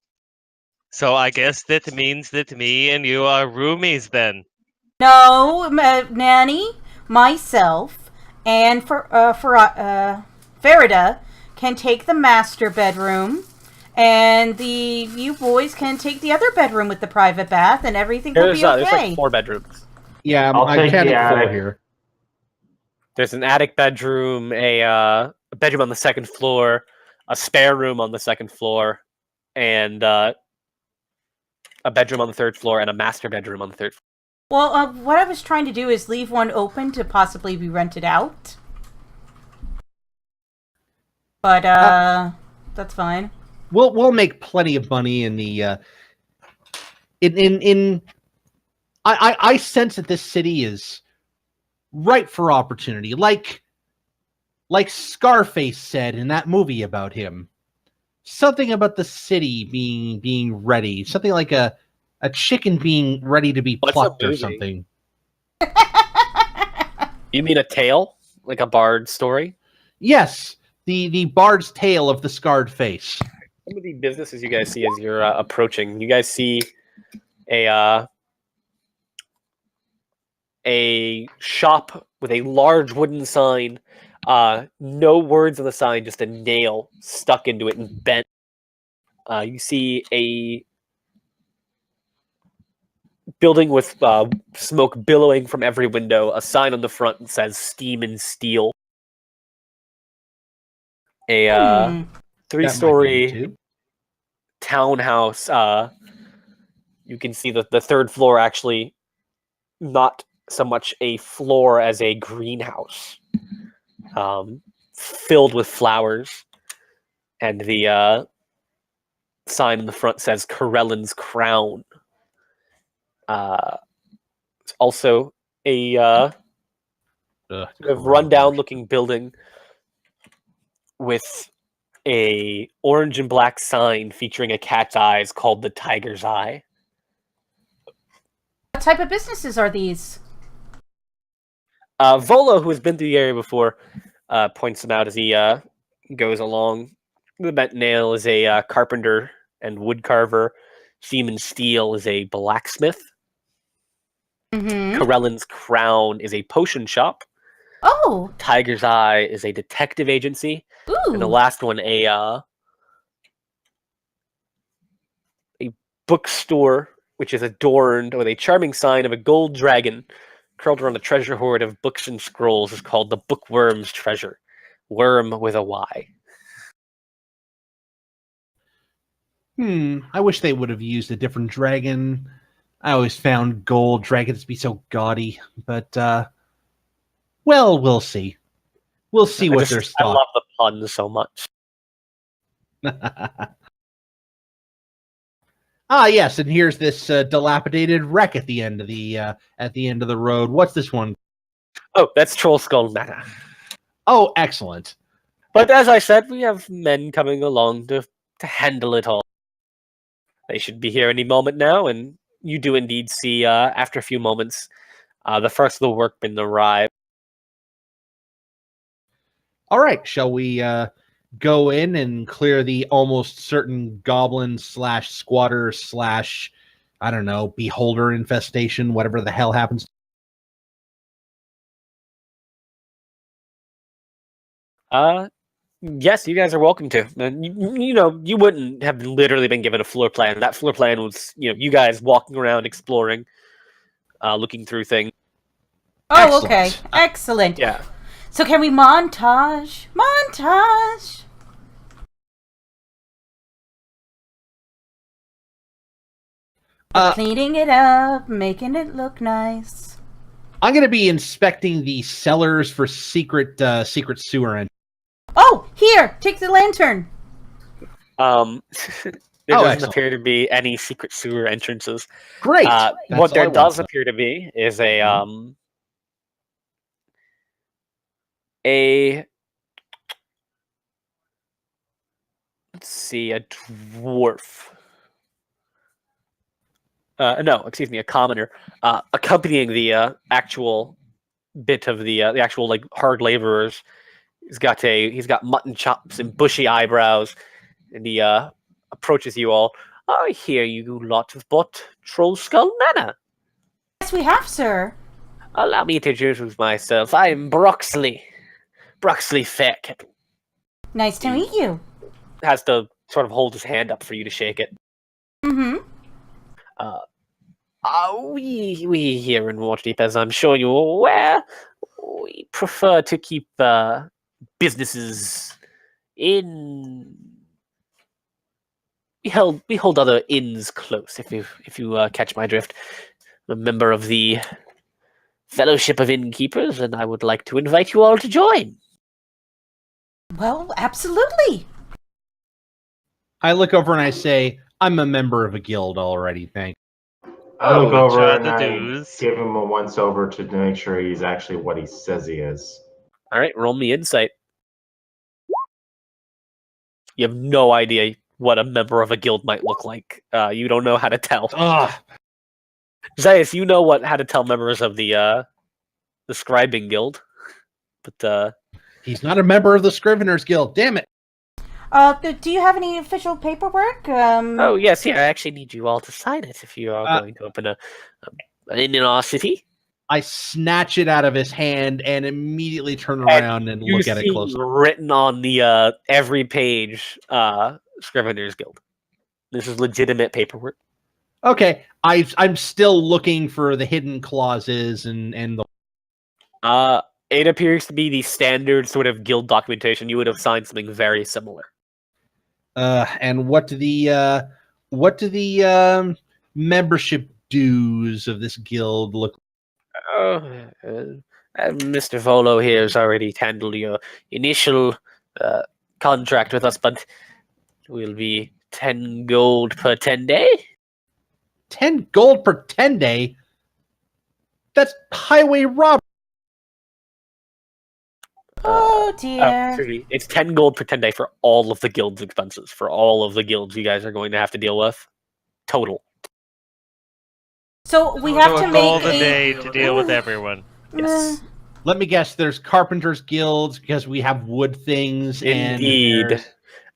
So I guess that means that me and you are roomies then. No, Nanny, myself, and Farida can take the master bedroom, and you boys can take the other bedroom with the private bath, and everything will be okay. There's like 4 bedrooms. Yeah, I'll I'm take the counting 4 attic. here. There's an attic bedroom, a bedroom on the second floor, a spare room on the second floor, and a bedroom on the third floor, and a master bedroom on the third floor. Well, what I was trying to do is leave one open to possibly be rented out. But that's fine. We'll make plenty of money in the in I sense that this city is ripe for opportunity, like Scarface said in that movie about him. Something about the city being ready, something like a chicken being ready to be What's a plucked or movie? something. You mean a tale? Like a bard story? Yes, the Bard's Tale of the Scarred Face. Some of the businesses you guys see as you're approaching, you guys see a shop with a large wooden sign. No words on the sign, just a nail stuck into it and bent. You see a building with smoke billowing from every window. A sign on the front that says "Steam and Steel." A That might be 3-story it too. townhouse. You can see the third floor actually not so much a floor as a greenhouse, filled with flowers, and the sign in the front says Corellin's Crown. It's also a Ugh, sort of rundown-looking building with a orange and black sign featuring a cat's eyes called the Tiger's Eye. What type of businesses are these? Volo, who has been through the area before, points them out as he goes along. The bent nail is a carpenter and wood carver. Seaman Steel is a blacksmith. Mm-hmm. Corellin's Crown is a potion shop. Oh, Tiger's Eye is a detective agency. And the ooh. last one, a bookstore, which is adorned with a charming sign of a gold dragon curled around a treasure hoard of books and scrolls, is called the Bookworm's Treasure. Worm with a Y. I wish they would have used a different dragon. I always found gold dragons to be so gaudy, but well, we'll see. We'll see what their I stock. love the pun so much. Ah, yes, and here's this dilapidated wreck at the end of the road. What's this one? Oh, that's Troll Skull Manor. Oh, excellent. But as I said, we have men coming along to handle it all. They should be here any moment now, and you do indeed see, after a few moments, the first of the workmen arrive. All right, shall we go in and clear the almost certain goblin / squatter / I don't know, beholder infestation, whatever the hell happens. Yes, you guys are welcome to. And you wouldn't have literally been given a floor plan. That floor plan was, you guys walking around, exploring, looking through things. Oh, okay. Excellent. Excellent. Yeah. So can we montage? Montage! Cleaning it up, making it look nice. I'm going to be inspecting the cellars for secret sewer entry. Oh, here! Take the lantern! There doesn't excellent. appear to be any secret sewer entrances. Great. What there does appear to be is a let's see, a dwarf. No, excuse me, a commoner, accompanying the actual bit of the actual like hard laborers. He's got mutton chops and bushy eyebrows, and he approaches you all. I hear you lot have bought Troll Skull Manor. Yes, we have, sir. Allow me to introduce myself. I am Broxley Fairkettle. Nice to meet you. Has to sort of hold his hand up for you to shake it. Mm-hmm. We here in Waterdeep, as I'm sure you're aware, we prefer to keep businesses in. We hold other inns close. If you catch my drift, I'm a member of the Fellowship of Innkeepers, and I would like to invite you all to join. Well, absolutely. I look over and I say, I'm a member of a guild already, thanks. I look Oh, over John and the I Doos. give him a once over to make sure he's actually what he says he is. All right, roll me insight. You have no idea what a member of a guild might look like. You don't know how to tell. Ugh. Zaius, you know how to tell members of the scribing guild, but He's not a member of the Scriveners Guild. Damn it. Do you have any official paperwork? oh yes, here I actually need you all to sign it if you are going to open an inn in our city. I snatch it out of his hand and immediately turn around and You look at it see closely. written on the every page Scriveners Guild. This is legitimate paperwork. Okay, I'm still looking for the hidden clauses and the. It appears to be the standard sort of guild documentation. You would have signed something very similar. And what do the membership dues of this guild look? Mr. Volo here has already handled your initial contract with us, but it will be 10 gold per 10 day. 10 gold per 10 day? That's highway robbery. Oh dear. It's 10 gold per 10 day for all of the guild's expenses, for all of the guilds you guys are going to have to deal with. Total. So we have to make all the a day to deal with everyone. Yes. Let me guess, there's carpenters guilds because we have wood things. Indeed. And there's-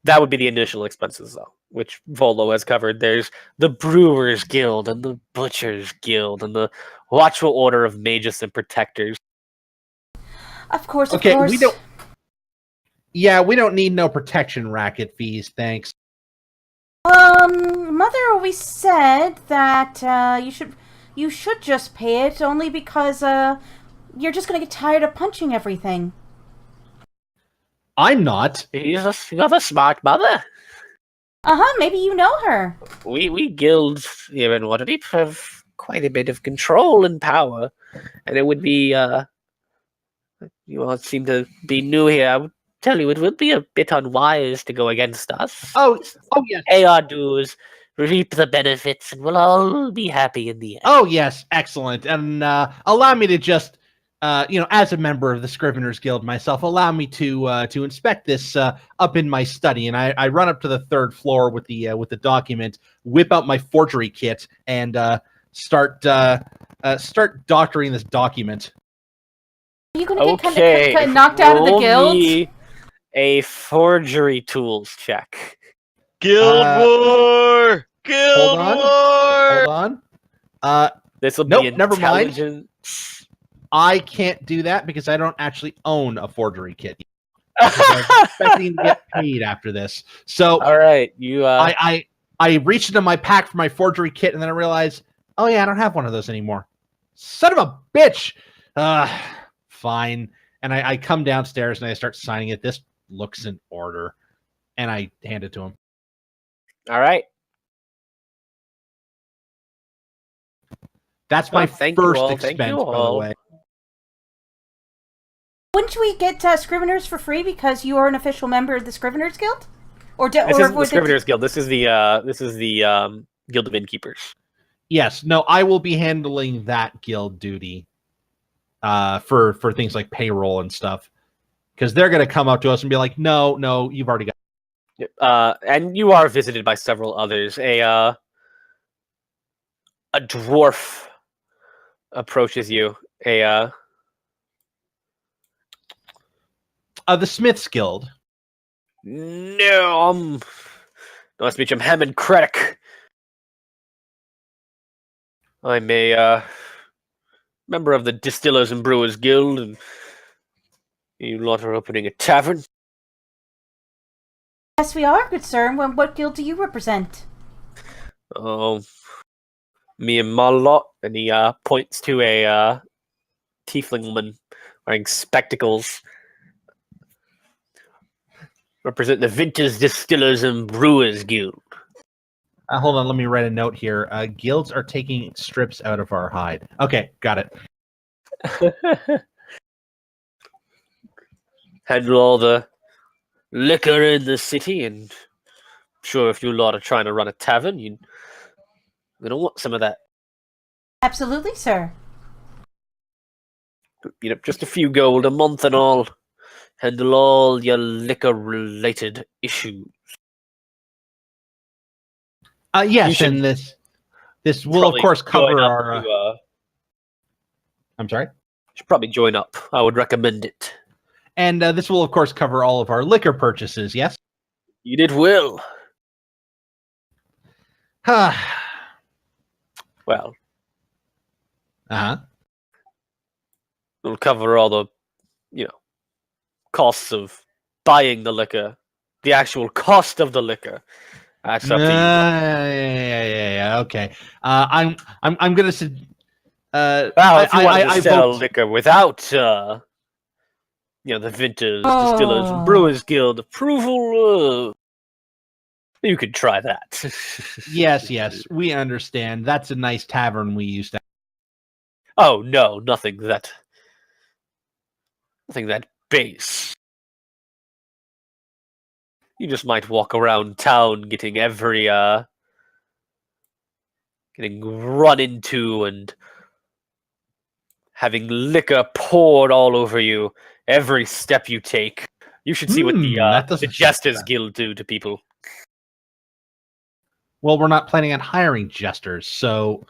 That would be the initial expenses, though, which Volo has covered. There's the Brewers Guild and the Butchers Guild and the Watchful Order of Magus and Protectors. Of course. Okay, we don't. Yeah, we don't need no protection racket fees, thanks. Mother always said that you should just pay it only because you're just gonna get tired of punching everything. I'm not. You have a smart mother. Maybe you know her. We guilds here in Waterdeep have quite a bit of control and power, and it would be you all seem to be new here. I would tell you it would be a bit unwise to go against us. Oh yes. Pay our dues, reap the benefits, and we'll all be happy in the end. Oh yes, excellent. And allow me to just, as a member of the Scriveners Guild myself, allow me to inspect this up in my study. And I run up to the third floor with the document, whip out my forgery kit, and start doctoring this document. Are you gonna get Okay, kind of knocked out of the roll guild? me a forgery tools check. Guild Uh, War! Guild on. War! Hold on. This will Nope, be never mind. intelligence. I can't do that because I don't actually own a forgery kit. I'm expecting to get paid after this. So All right, you. I reached into my pack for my forgery kit, and then I realized, oh yeah, I don't have one of those anymore. Son of a bitch. Fine. And I come downstairs and I start signing it. This looks in order, and I hand it to him. All right. That's my thank you first all, thank expense, you by the all. way. Wouldn't we get Scriveners for free because you are an official member of the Scriveners Guild? This isn't the Scriveners Guild. This is the Guild of Innkeepers. Yes. No, I will be handling that guild duty for things like payroll and stuff, because they're going to come up to us and be like, no, you've already got. And you are visited by several others. A dwarf approaches you. The Smiths Guild. No, nice to meet you. I'm Hammond Craddock. I'm a member of the Distillers and Brewers Guild, and you lot are opening a tavern. Yes, we are, good sir. What guild do you represent? Oh, me and my lot, and he points to a tiefling woman wearing spectacles. Represent the Vinters, Distillers, and Brewers Guild. Hold on, let me write a note here. Guilds are taking strips out of our hide. Okay, got it. Handle all the liquor in the city, and I'm sure if you lot are trying to run a tavern, you're gonna want some of that. Absolutely, sir. Just a few gold a month and all. Handle all your liquor-related issues. Yes, and this will of course cover our. I'm sorry. Should probably join up. I would recommend it. And this will of course cover all of our liquor purchases. Yes. You did well. Well. It'll cover all the, costs of buying the liquor, the actual cost of the liquor. That's up to you. Yeah. Okay. I'm gonna say. Well, if you want to sell liquor without, the Vinters, Distillers, and Brewers Guild approval, you could try that. Yes, we understand. That's a nice tavern we used to. Oh no, nothing that base. You just might walk around town getting getting run into and having liquor poured all over you every step you take. You should see what the Jesters Guild do to people. Well, we're not planning on hiring jesters, so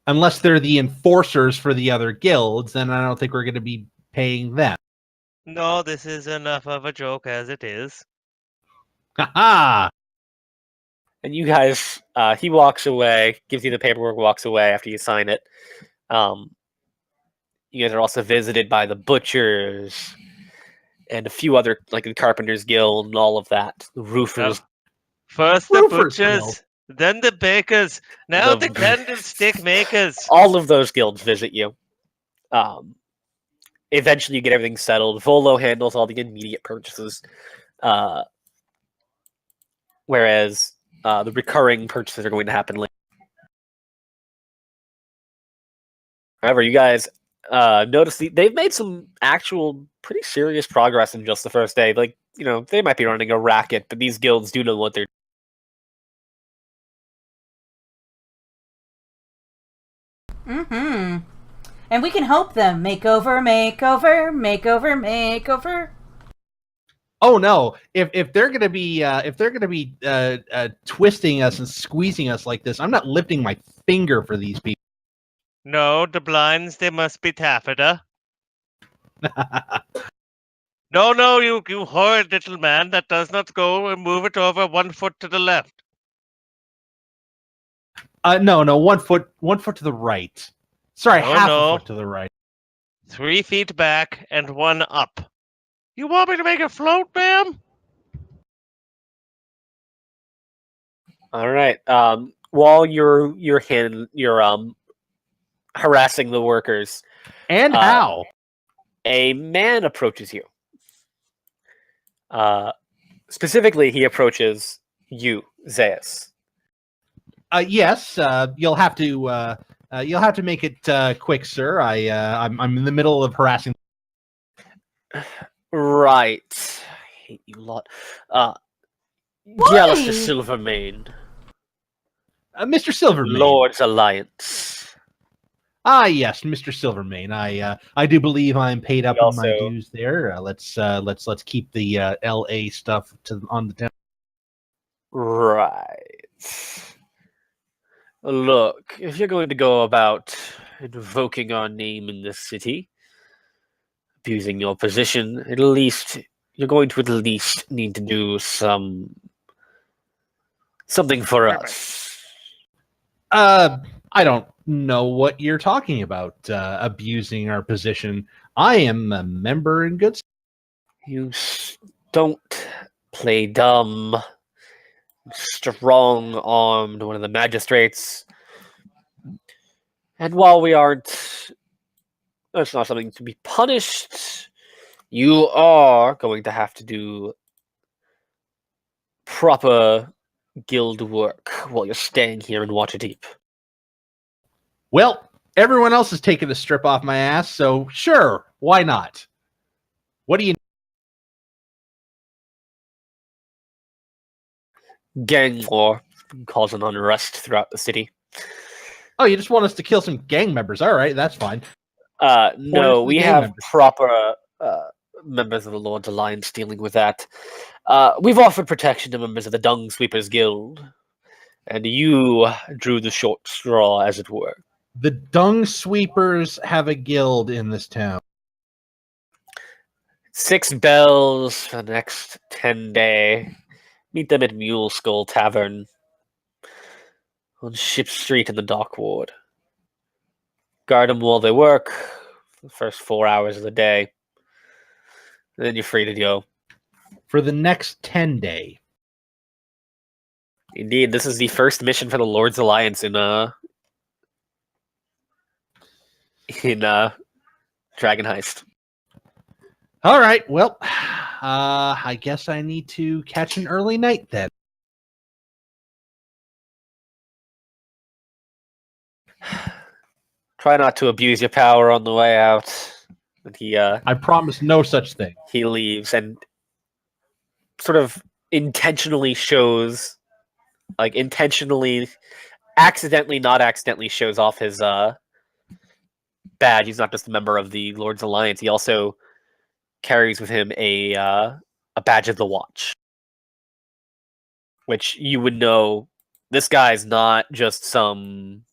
unless they're the enforcers for the other guilds, then I don't think we're going to be paying them. No, this is enough of a joke as it is. Ha! And you guys, he walks away, gives you the paperwork, walks away after you sign it. You guys are also visited by the butchers and a few other, like the Carpenters Guild and all of that. The roofers. First the butchers, then the bakers, now the candlestick makers. All of those guilds visit you. Eventually you get everything settled. Volo handles all the immediate purchases. Whereas the recurring purchases are going to happen later. However, you guys notice they've made some actual pretty serious progress in just the first day. Like, they might be running a racket, but these guilds do know what they're Mm-hmm. And we can help them. Makeover, makeover, makeover, makeover. Oh no! If they're gonna be twisting us and squeezing us like this, I'm not lifting my finger for these people. No, the blinds, they must be taffeta. No, you horrid little man. That does not go, and move it over 1 foot to the left. No, 1 foot, 1 foot to the right. Sorry, No, half no. a foot to the right. 3 feet back and 1 up. You want me to make it float, ma'am? All right. While you're harassing the workers, And how? a man approaches you. Specifically, he approaches you, Zeus. Yes. You'll have to make it quick, sir. I'm in the middle of harassing. Right. I hate you lot. Jealous to Silvermane. Mr. Silvermane. Lord's Alliance. Ah, yes, Mr. Silvermane. I do believe I'm paid up on my Also- dues there. Let's keep the L.A. stuff on the town. Right. Look, if you're going to go about invoking our name in this city, abusing your position, you're going to at least need to do something for us. I don't know what you're talking about. Abusing our position. I am a member in good. You don't play dumb. Strong-armed one of the magistrates. And while that's not something to be punished, you are going to have to do proper guild work while you're staying here in Waterdeep. Well, everyone else is taking the strip off my ass, so sure, why not? What do you? Gang war causing unrest throughout the city. Oh, you just want us to kill some gang members? All right, that's fine. No, the we gang have members. proper members of the Lord's Alliance dealing with that. We've offered protection to members of the Dung Sweepers Guild, and you drew the short straw, as it were. The Dung Sweepers have a guild in this town. 6 bells for the next 10 day. Meet them at Mule Skull Tavern on Ship Street in the Dock Ward. Guard them while they work for the first 4 hours of the day. And then you're free to go. For the next 10 day. Indeed, this is the first mission for the Lord's Alliance in Dragon Heist. All right, well, I guess I need to catch an early night then. Try not to abuse your power on the way out. And I promise no such thing. he leaves and sort of intentionally shows, like not accidentally shows off his badge. He's not just a member of the Lord's Alliance. He also carries with him a badge of the Watch, which you would know. This guy's not just some,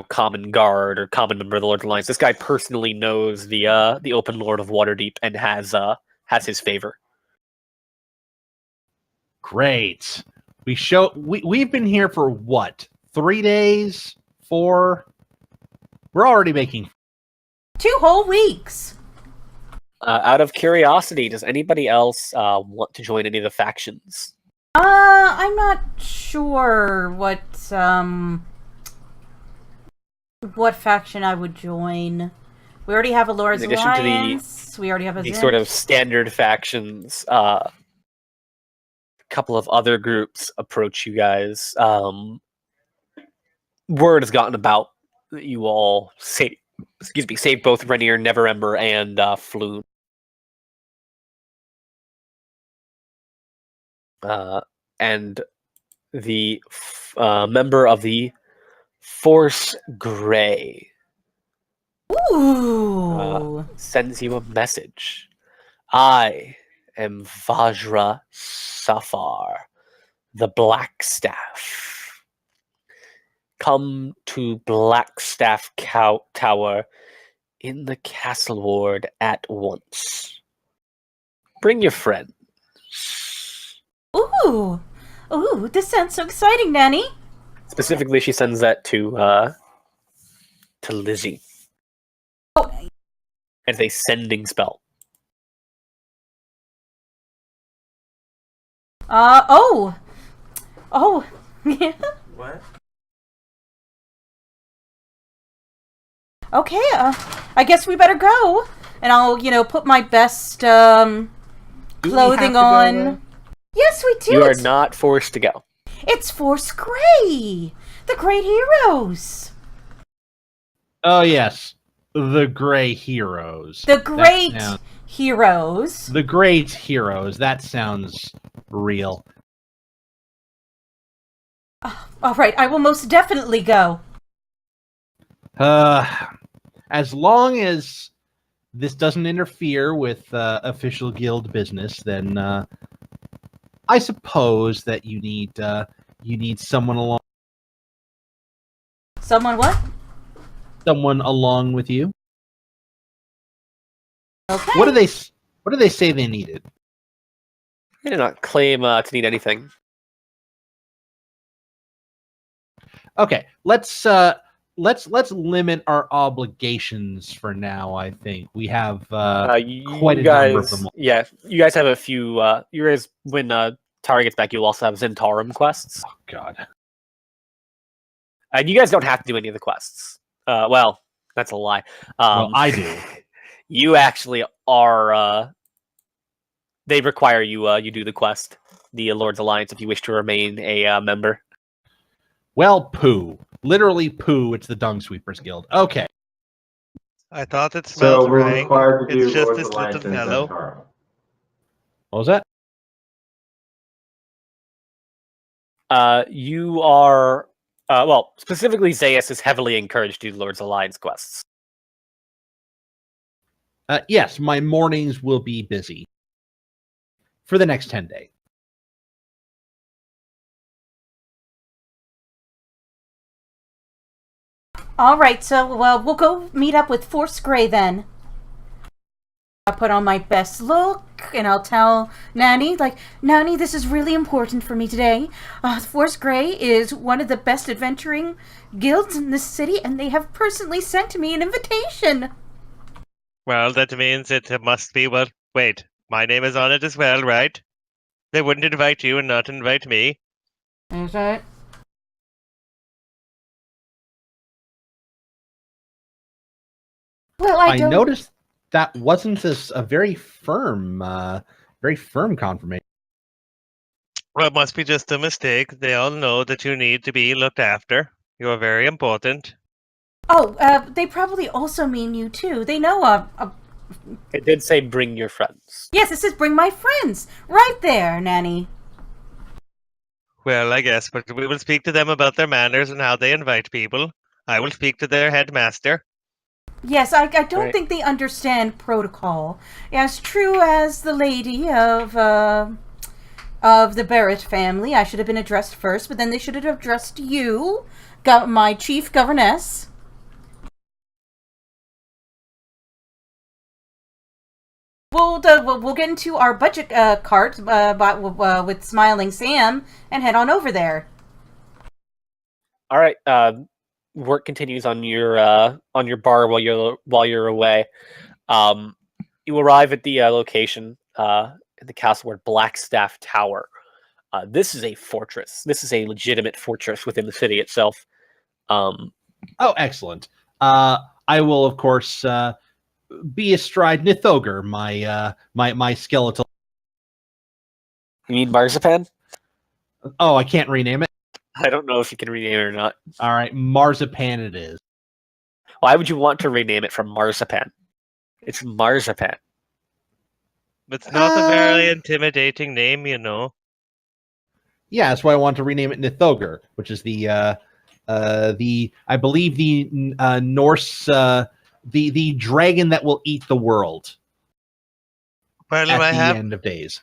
common guard or common member of the Lord's Alliance. This guy personally knows the Open Lord of Waterdeep and has his favor. Great. We've been here for what? 3 days? 4? We're already making 2 whole weeks. Out of curiosity, does anybody else want to join any of the factions? I'm not sure what faction I would join. We already have a Lord's In addition to Alliance. We already have a The Zen. sort of standard factions. A couple of other groups approach you guys. Word has gotten about that you all saved both Renier, Neverember, and Floon. And the member of the Force Grey Ooh. sends you a message. I am Vajra Safar, the Blackstaff. Come to Blackstaff Tower in the Castle Ward at once. Bring your friend. Ooh, ooh, this sounds so exciting, Nanny. Specifically, she sends that to Lizzie. Oh. It's a sending spell. Oh, What? okay. I guess we better go, and I'll, put my best Do we have clothing to go, on. though? Yes, we do. You are not forced to go. It's Force Grey, the great heroes. Oh yes, the Gray Heroes. The great sounds- heroes. The Great Heroes. That sounds real. All right, I will most definitely go. As long as this doesn't interfere with official guild business, then I suppose that you need someone along Someone what? with you. Okay. What do they say they needed? I did not claim to need anything. Okay, let's limit our obligations for now. I think we have quite a number of them. Yeah, you guys have a few. You guys, when Tara gets back, you'll also have Zentarum quests. Oh God. And you guys don't have to do any of the quests. Well, that's a lie. Well, I do. You actually are. They require you. You do the quest, the Lord's Alliance, if you wish to remain a member. Well, poo. Literally poo. It's the Dung Sweepers Guild. Okay. I thought it smelled So we're right. required to It's do just Lord's this Alliance little and fellow. Zentarum. What was that? You are. Well, specifically, Zaius is heavily encouraged to do Lord's Alliance quests. Yes, my mornings will be busy for the next 10 days. All right, so we'll go meet up with Force Grey then. I'll put on my best look, and I'll tell Nanny, Nanny, this is really important for me today. Force Grey is one of the best adventuring guilds in this city, and they have personally sent me an invitation. Well, that means it must be, well, wait, my name is on it as well, right? They wouldn't invite you and not invite me. Is it? Well, I don't... noticed that wasn't a very firm confirmation. Well, it must be just a mistake. They all know that you need to be looked after. You are very important. Oh, they probably also mean you too. They know, It did say bring your friends. Yes, it says bring my friends. Right there, Nanny. Well, I guess, but we will speak to them about their manners and how they invite people. I will speak to their headmaster. Yes, I don't Right. think they understand protocol. As true as the lady of the Barrett family, I should have been addressed first, but then they should have addressed you, my chief governess. We'll get into our budget cart with Smiling Sam and head on over there. All right. Work continues on your bar while you're away. You arrive at the location in the castle where Blackstaff Tower. This is a fortress. This is a legitimate fortress within the city itself. Oh, excellent. I will, of course, be astride Nithogr, my skeletal. You mean Marzipan? Oh, I can't rename it. I don't know if you can rename it or not. All right, Marzipan it is. Why would you want to rename it from Marzipan? It's Marzipan. It's not a very intimidating name, you know. Yeah, that's why I want to rename it Nithogr, which is the I believe the Norse the dragon that will eat the world Well, at the end of days.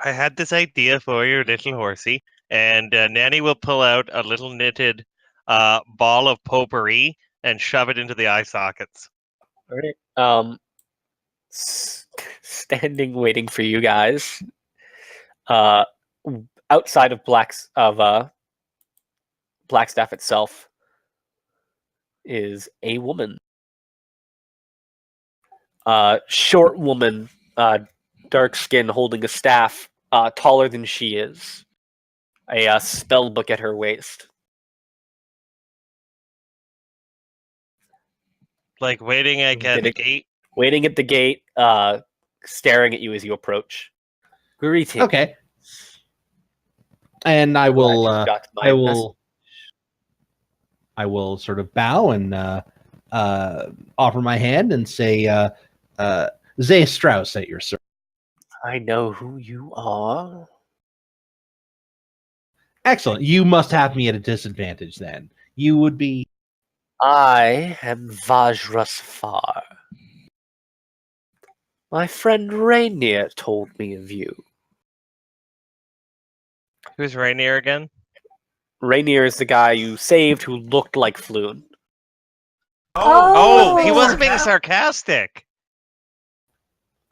I had this idea for your little horsey, and Nanny will pull out a little knitted ball of potpourri and shove it into the eye sockets. All right. standing waiting for you guys. Outside of Blackstaff itself is a woman. Short woman, dark skin, holding a staff, taller than she is. A spell book at her waist. Like waiting at the gate. Waiting at the gate, staring at you as you approach. Greetings. Okay. And I will. I will sort of bow and offer my hand and say, "Zay Strauss at your service." I know who you are. Excellent. You must have me at a disadvantage then. You would be. I am Vajrasfar. My friend Rainier told me of you. Who's Rainier again? Rainier is the guy you saved who looked like Floon. Oh, he wasn't being sarcastic.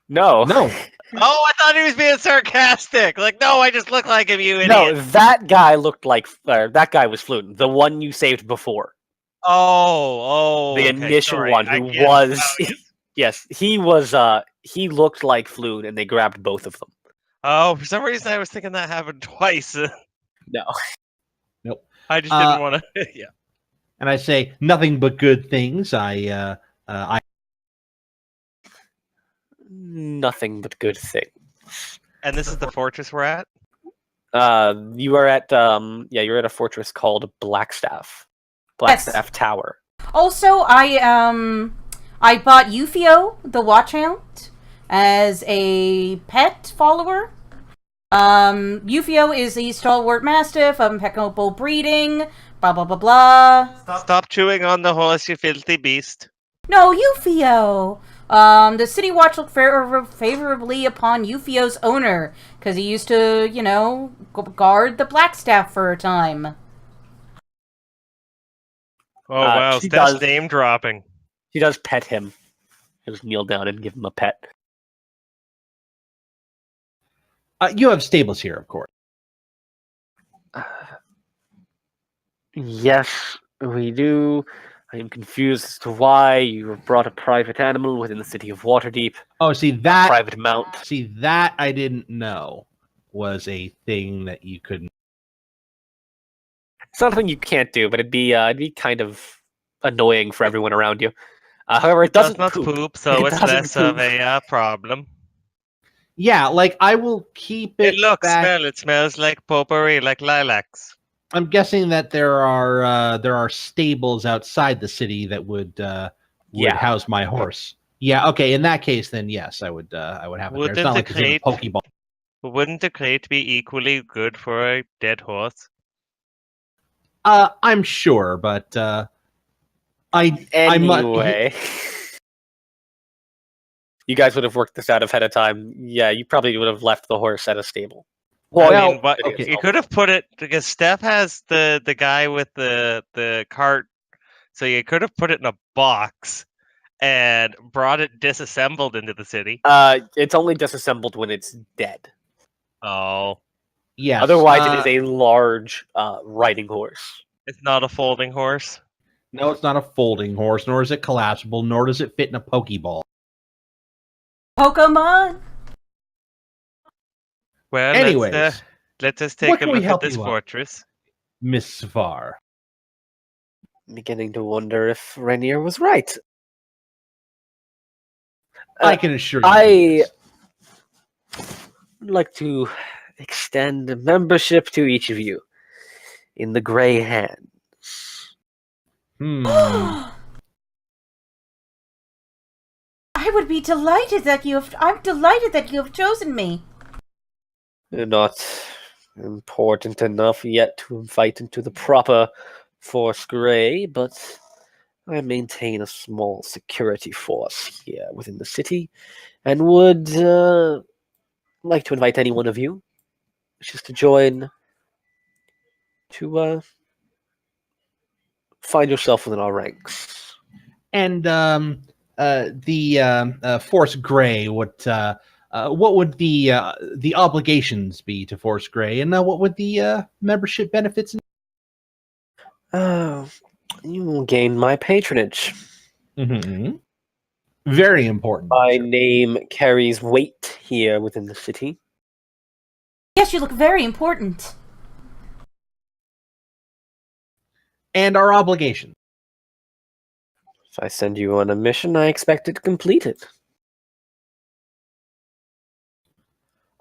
No. No. Oh, I thought he was being sarcastic. Like, no, I just look like him, you idiot. No, that guy looked like that guy was Floon, the one you saved before. The initial one who was yes, he was he looked like Floon and they grabbed both of them. Oh, for some reason I was thinking that happened twice. No. Nope. I just didn't want to yeah. And I say nothing but good things. I Nothing but good things. And this is the fortress we're at? You are at you're at a fortress called Blackstaff. Blackstaff Tower. Also, I bought Eufio, the Watchhound, as a pet follower. Eufio is a stalwart mastiff of impeccable breeding. Blah blah blah blah. Stop chewing on the horse, you filthy beast. No, Eufio. The city watch looked favorably upon Eufio's owner because he used to, guard the Blackstaff for a time. Oh wow, Steph's name dropping. She does pet him. Just kneel down and give him a pet. You have stables here, of course. Yes, we do. I am confused as to why you have brought a private animal within the city of Waterdeep. Oh, see that private mount. See that I didn't know was a thing that you couldn't. Something you can't do, but it'd be kind of annoying for everyone around you. However, it does not poop, so it's less of a problem. Yeah, like I will keep it. It smells like potpourri, like lilacs. I'm guessing that there are stables outside the city that would house my horse. Yeah, okay. In that case, then yes, I would have it there. It's not like it's in a Pokeball. Wouldn't the crate be equally good for a dead horse? I'm sure, but anyway. You guys would have worked this out ahead of time. Yeah, you probably would have left the horse at a stable. Well, okay. You could have put it because Steph has the guy with the cart, so you could have put it in a box and brought it disassembled into the city. It's only disassembled when it's dead. Oh, yeah. Otherwise, it is a large riding horse. It's not a folding horse. No, it's not a folding horse, nor is it collapsible, nor does it fit in a Pokeball. Pokemon. Well, anyways, let us take a look at this fortress. Miss Svar. I'm beginning to wonder if Rainier was right. I can assure you. I would like to extend a membership to each of you in the Grey Hands. I would be delighted that I'm delighted that you have chosen me. You're not important enough yet to invite into the proper Force Grey, but I maintain a small security force here within the city, and would like to invite any one of you just to join to find yourself within our ranks. And Force Gray, what would the obligations be to Force Gray, and what would the membership benefits? Oh, you will gain my patronage. Mm-hmm. Very important. My name carries weight here within the city. Yes, you look very important. And our obligation. If I send you on a mission, I expect it to complete it.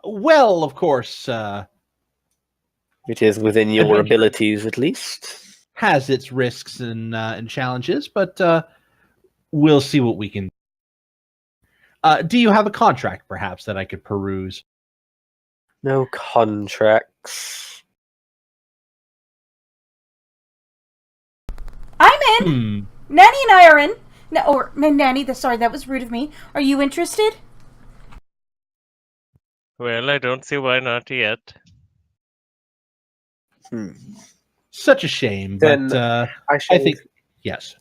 Well, of course, It is within your abilities, at least. has its risks and challenges, but we'll see what we can. Do you have a contract, perhaps, that I could peruse? No contracts. I'm in. Hmm. Nanny and I are in. Nanny, sorry, that was rude of me. Are you interested? Well, I don't see why not yet. Such a shame, Then but I think yes.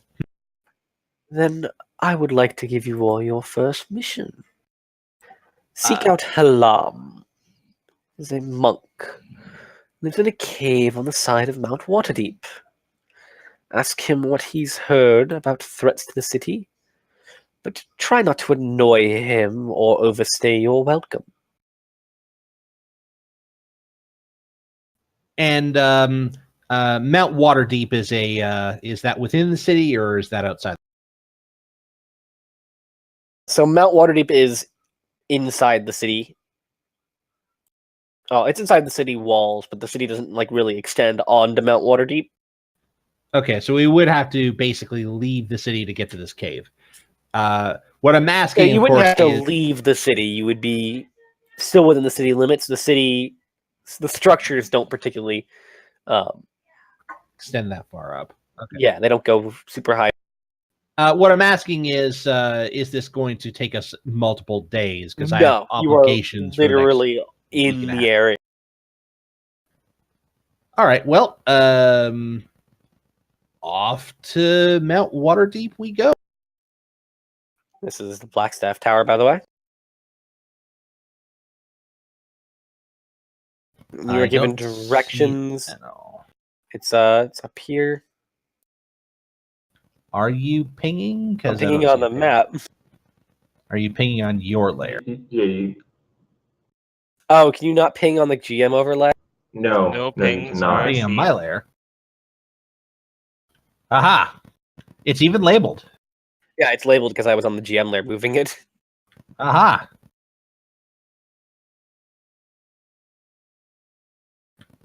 Then I would like to give you all your first mission. Seek out Halam. He's a monk. Lives in a cave on the side of Mount Waterdeep. Ask him what he's heard about threats to the city, but try not to annoy him or overstay your welcome. And Mount Waterdeep is that within the city or is that outside? So Mount Waterdeep is inside the city. Oh, it's inside the city walls, but the city doesn't really extend onto Mount Waterdeep. Okay, so we would have to basically leave the city to get to this cave. What I'm asking, You of wouldn't course, have to is leave the city. You would be still within the city limits. The structures don't particularly, extend that far up. Okay. yeah, they don't go super high. What I'm asking is this going to take us multiple days? Because I have No, you are obligations. literally week in and a the half. area. All right. Well, off to Mount Waterdeep we go. This is the Blackstaff Tower, by the way. You I are given don't see directions. at all. It's up here. Are you pinging? I'm pinging on the map. Are you pinging on your layer? Yeah, Oh, can you not ping on the GM overlay? no, No you pings cannot. are Pinging on seen. my layer. Aha! It's even labeled. Yeah, it's labeled because I was on the GM layer moving it. Aha!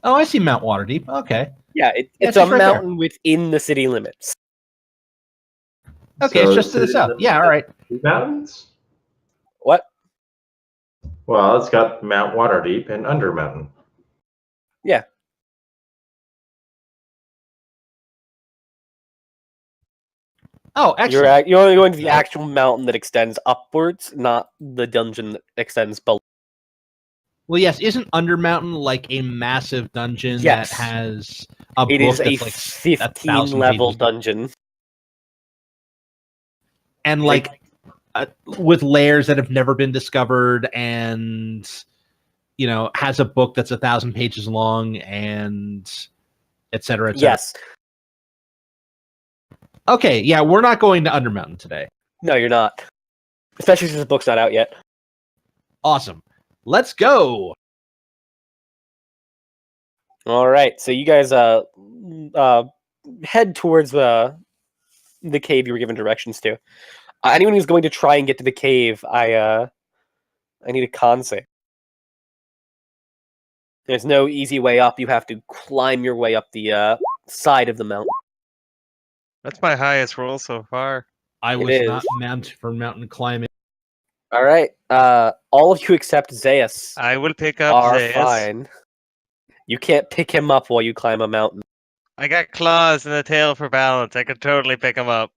Oh, I see Mount Waterdeep. Okay. Yeah, Yeah, it's it's a just right there. mountain within the city limits. Okay, So it's just to the it's south. Yeah, all right. Mountains? What? Well, it's got Mount Waterdeep and Under Mountain. Yeah. Oh, excellent. You're only going to the actual mountain that extends upwards, not the dungeon that extends below. Well, yes, isn't Undermountain like a massive dungeon Yes. that has a It book is a that's like 15 level pages dungeon. and with layers that have never been discovered, and has a book that's 1,000 pages long, and et cetera, et cetera. Yes. Okay, yeah, we're not going to Undermountain today. No, you're not. Especially since the book's not out yet. Awesome. Let's go. All right, so you guys head towards the cave you were given directions to. Anyone who's going to try and get to the cave, I need a con save. There's no easy way up. You have to climb your way up the side of the mountain. That's my highest roll so far. I It was is. not meant for mountain climbing. All right, all of you except Zeus I will pick up are Zeus. fine. You can't pick him up while you climb a mountain. I got claws and a tail for balance. I could totally pick him up.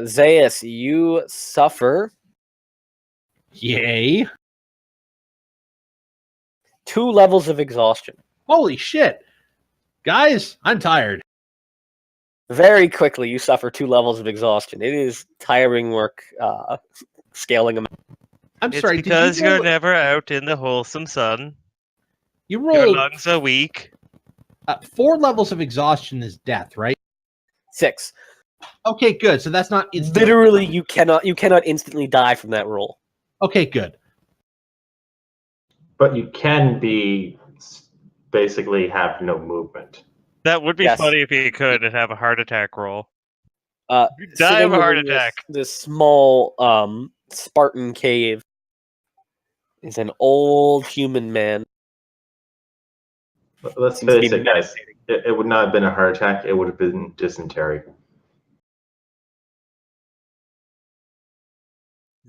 Zeus, you suffer Yay. 2 levels of exhaustion. Holy shit. Guys, I'm tired. Very quickly, you suffer 2 levels of exhaustion. It is tiring work scaling them. I'm It's sorry. Did because you you're roll? never out in the wholesome sun. You Your rolled lungs are weak. 4 levels of exhaustion is death, right? 6. Okay, good. So that's not instant. Literally, you cannot instantly die from that roll. Okay, good. But you can basically have no movement. That would be Yes. funny if you could and have a heart attack roll. Die of a heart within attack. This small Spartan cave is an old human man. Let's Seems to be face it, guys. It would not have been a heart attack. It would have been dysentery.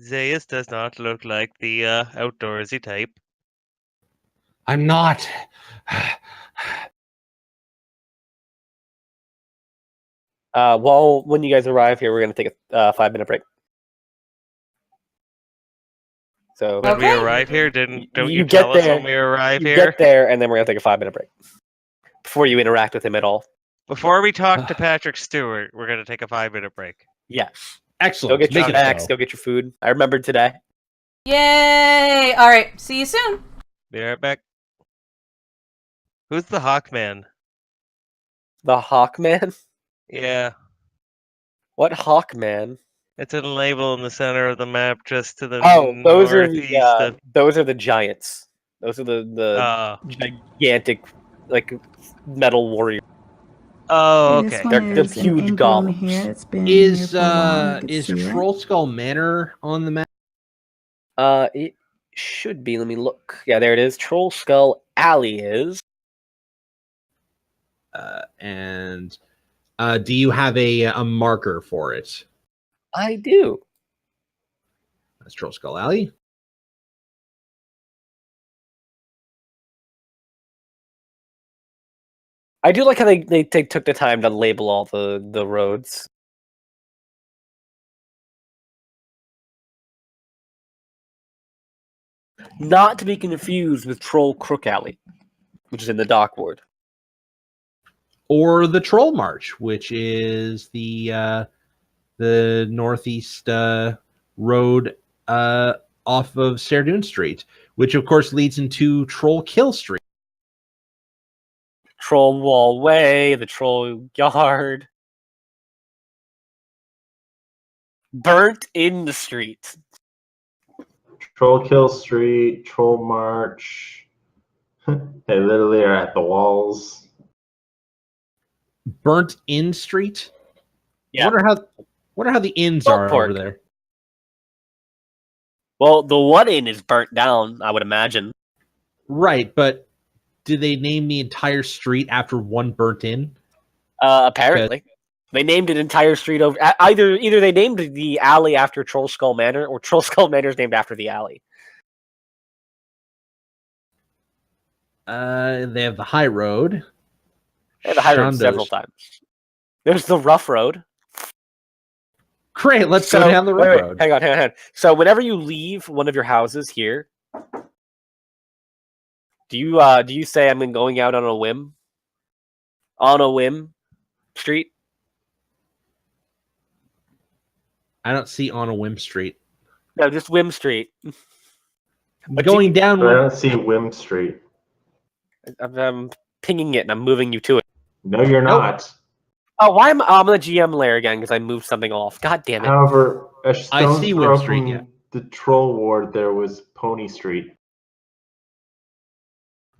Zaius does not look like the outdoorsy type. I'm not. When you guys arrive here, we're going to take a 5-minute break. So When we Okay. arrive here, don't you get tell us there, when we arrive you here? get there, and then we're going to take a 5-minute break before you interact with him at all. Before we talk to Patrick Stewart, we're going to take a 5-minute break. Yes. Excellent. Go get your Make it snacks. so. Go get your food. I remembered today. Yay! All right. See you soon. Be right back. Who's the Hawkman? The Hawkman? Yeah, What Hawkman? it's a label in the center of the map, just to the Oh, those are northeast of. those are the giants. Those are the gigantic, like, metal warriors. Oh, This okay. one They're is an huge in-grown golems. here. It's been here Is for a while. You can is see it. Troll Skull Manor on the map? It should be. Let me look. Yeah, there it is. Troll Skull Alley is. And do you have a marker for it? I do. That's Troll Skull Alley. I do like how they took the time to label all the roads. Not to be confused with Troll Crook Alley, which is in the dock ward. Or the Troll March, which is the northeast road off of Serdoon Street, which of course leads into Troll Kill Street. Troll Wall Way, the Troll Yard. Burnt in the street. Troll Kill Street, Troll March. They literally are at the walls. Burnt In Street. Yeah. Wonder how the inns Salt are pork. over there. Well, the one inn is burnt down, I would imagine. Right, but did they name the entire street after one burnt in? Apparently. They named an entire street over. Either they named the alley after Troll Skull Manor, or Troll Skull Manor is named after the alley. They have the high road. They have the high road Shondo's- several times. There's the rough road. Great, let's go down the rough wait, road. Hang on. So whenever you leave one of your houses here, do you say I'm going out on a whim? On a whim, street. I don't see on a whim street. No, just whim street. But Going down. But I don't see Wim Street. I'm pinging it and I'm moving you to it. No, you're Nope. not. Oh, why am I'm in the GM layer again because I moved something off? God damn it! However, a I stone's see Wim throw Street, from yeah. the Troll Ward, there was Pony Street.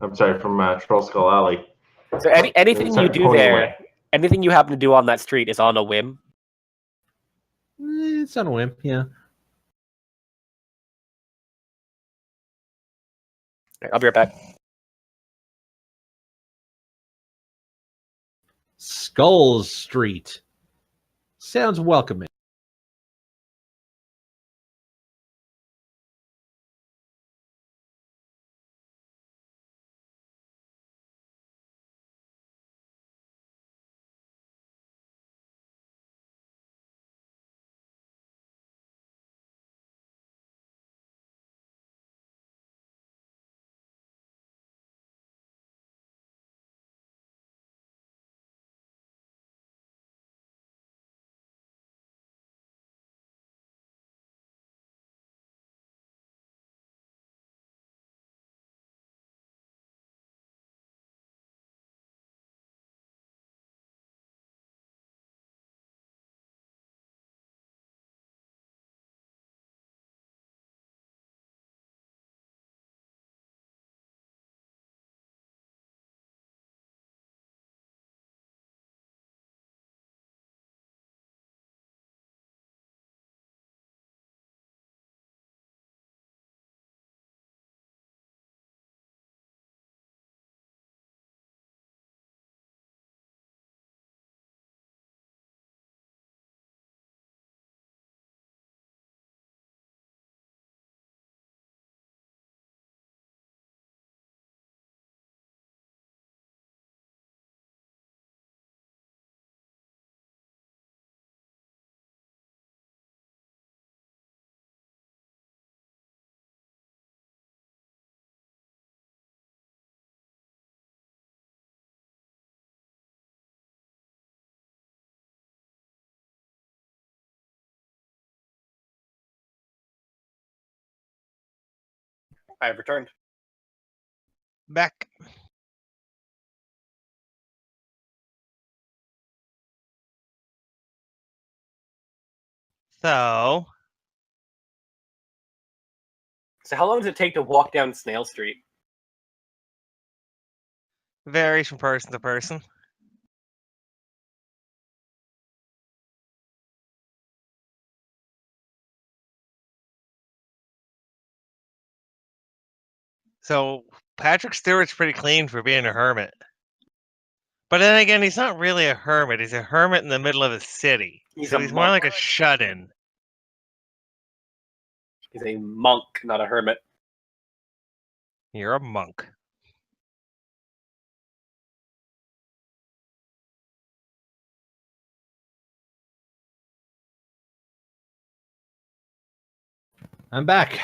I'm sorry, from Troll Skull Alley. So anything Sorry, you do Pony there, Way. anything you happen to do on that street is on a whim. It's on a whim, yeah. I'll be right back. Skulls Street. Sounds welcoming. I have returned. Back. So, So how long does it take to walk down Snail Street? varies from person to person. So, Patrick Stewart's pretty clean for being a hermit. But then again, he's not really a hermit. He's a hermit in the middle of a city. He's So a he's more monk. like a shut-in. He's a monk, not a hermit. You're a monk. I'm back.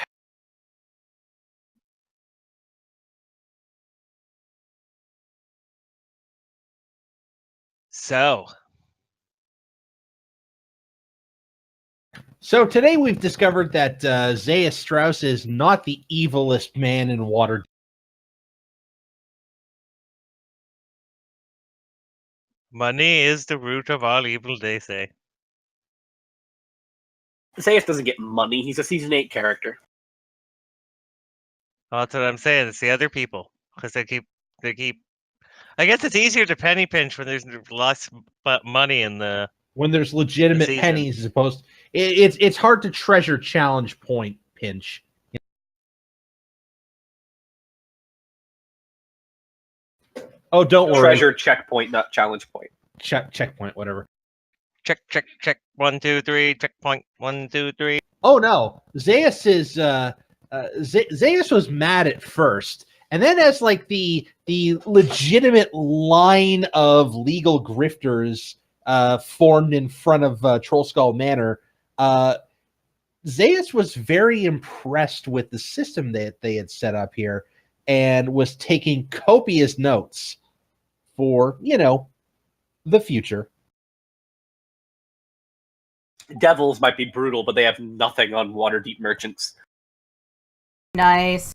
So, So today we've discovered that Zaya Strauss is not the evilest man in Waterdeep. money is the root of all evil, they say. Zayas doesn't get money. He's a season 8 character. Well, that's what I'm saying. It's the other people. Because they keep... I guess it's easier to penny pinch when there's less money in the... When there's legitimate season. pennies as opposed, it's hard to treasure challenge point pinch. Oh, don't worry. Treasure checkpoint, not challenge point. Checkpoint, whatever. Check, check, check. 1, 2, 3. Checkpoint. 1, 2, 3. Oh no, Zayas is Zayas was mad at first, and then as like the legitimate line of legal grifters formed in front of Trollskull Manor, Zayas was very impressed with the system that they had set up here, and was taking copious notes for the future. Devils might be brutal, but they have nothing on Waterdeep merchants. Nice.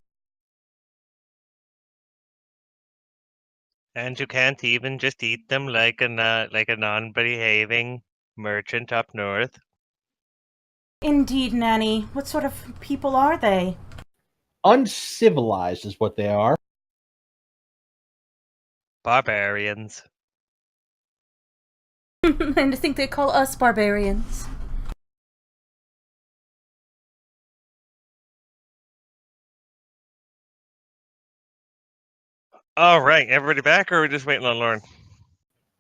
And you can't even just eat them like a non-behaving merchant up north. Indeed, Nanny. What sort of people are they? Uncivilized is what they are. Barbarians. And I think they call us barbarians. All right, everybody back, or are we just waiting on Lauren?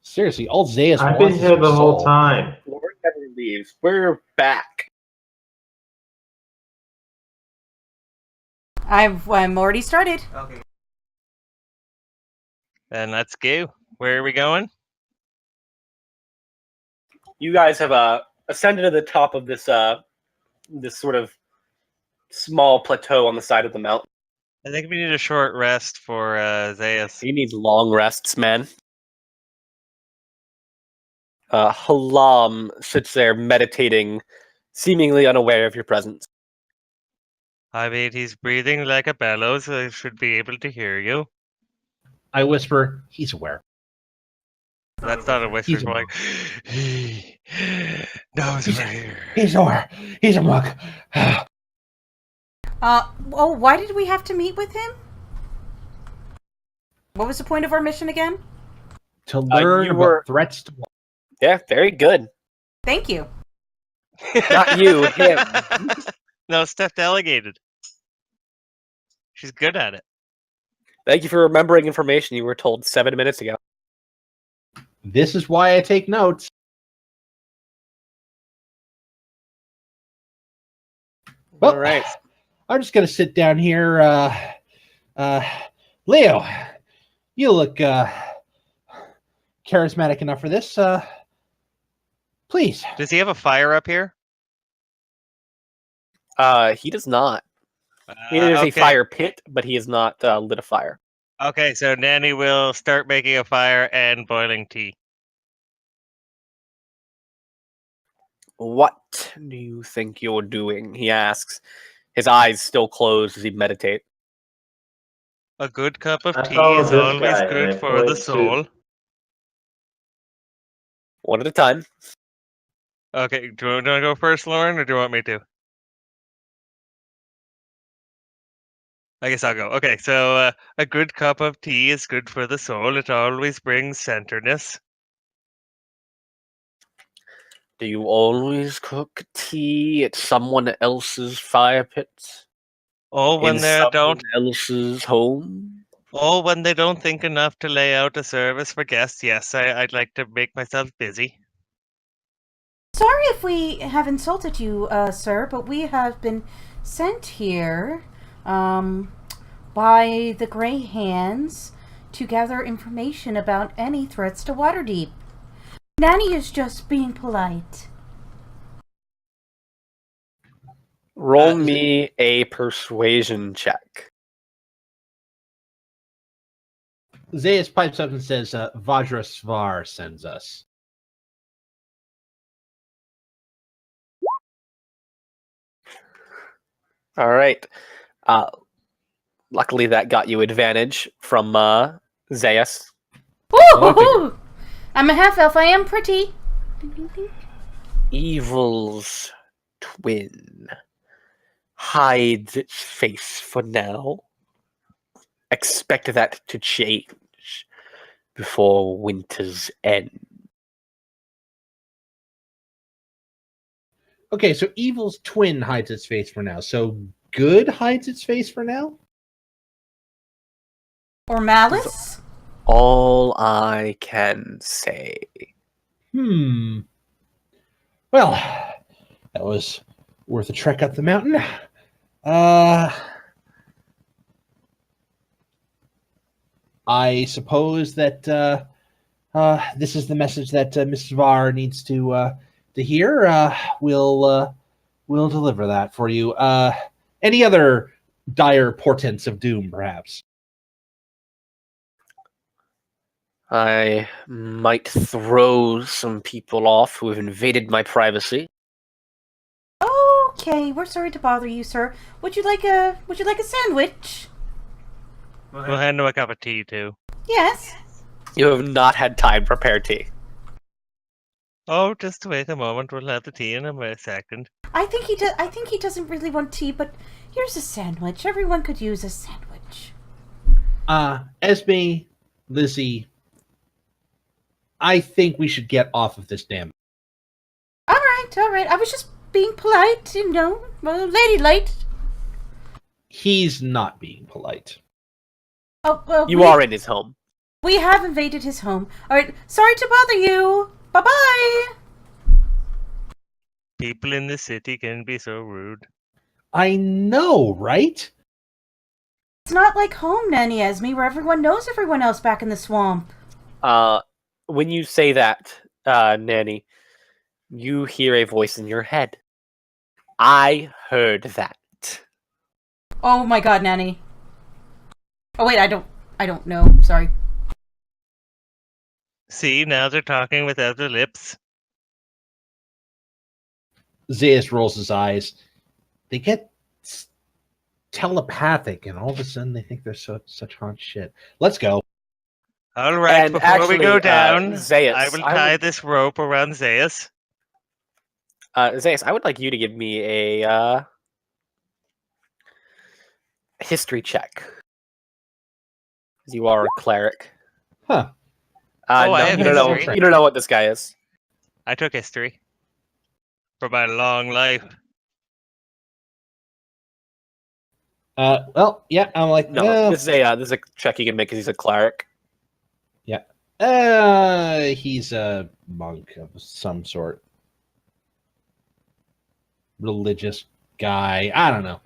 Seriously, all Zayas I've wants been is here the your whole soul. time. Lord never leaves. We're back. I'm already started. Okay. Then let's go. Where are we going? You guys have ascended to the top of this this sort of small plateau on the side of the mountain. I think we need a short rest for Zayas. You need long rests, man. Halam sits there meditating, seemingly unaware of your presence. I mean, he's breathing like a bellows, so I should be able to hear you. I whisper, he's aware. That's not a whisper, He's it's a more like, he knows we're here. He's aware. He's a monk. Oh, why did we have to meet with him? What was the point of our mission again? To learn you about were- threats to Yeah, very good. Thank you. Not you, him. No, Steph delegated. She's good at it. Thank you for remembering information you were told 7 minutes ago. This is why I take notes. Well, All right. I'm just gonna sit down here. Leo, you look charismatic enough for this. Please. Does he have a fire up here? He does not. He is a Okay. fire pit, but he has not lit a fire. Okay, so Nanny will start making a fire and boiling tea. What do you think you're doing? He asks, his eyes still closed as he meditates. A good cup of I tea follow is this always guy, and good I for the point soul. One at a time. Okay, do you want to go first, Lauren, or do you want me to? I guess I'll go. Okay, so a good cup of tea is good for the soul. It always brings centerness. Do you always cook tea at someone else's fire pit? Oh, In when they someone don't. else's home? Oh, when they don't think enough to lay out a service for guests. Yes, I'd like to make myself busy. Sorry if we have insulted you, sir, but we have been sent here by the Grey Hands to gather information about any threats to Waterdeep. Nanny is just being polite. Roll me a persuasion check. Zayas pipes up and says, Vajrasvar sends us. All right. Luckily, that got you advantage from Zayas. Ooh! I'm a half elf. I am pretty. Evil's twin hides its face for now. Expect that to change before winter's end. Okay, so evil's twin hides its face for now. So good hides its face for now? Or malice? All I can say. Well, that was worth a trek up the mountain. I suppose that this is the message that Mrs. Var needs to hear. We'll deliver that for you. Any other dire portents of doom, perhaps? I might throw some people off who have invaded my privacy. Okay, we're sorry to bother you, sir. Would you like a sandwich? We'll hand him a cup of tea, too. Yes. You have not had time to prepare tea. Oh, just wait a moment. We'll have the tea in a second. I think he doesn't really want tea, but here's a sandwich. Everyone could use a sandwich. Esme, Lizzie, I think we should get off of this damn. All right. I was just being polite, ladylike. He's not being polite. Oh, well, You are in his home. We have invaded his home. All right. Sorry to bother you. Bye-bye. People in the city can be so rude. I know, right? It's not like home, Nanny Esme, where everyone knows everyone else back in the swamp. When you say that, Nanny, you hear a voice in your head. I heard that. Oh my God, Nanny. Oh wait, I don't know. Sorry. See, now they're talking without their lips. Zeus rolls his eyes. They get telepathic, and all of a sudden they think they're such hot shit. Let's go. All right, And before we go actually, down, Zayas, I will I tie would- this rope around Zayas. Zayas, I would like you to give me a history check. You are a cleric. Huh. Oh, I No, have you don't know. history. You don't know what this guy is. I took history for my long life. Well, yeah, I'm like, No, well, this is a check you can make because he's a cleric. he's a monk of some sort. Religious guy. I don't know.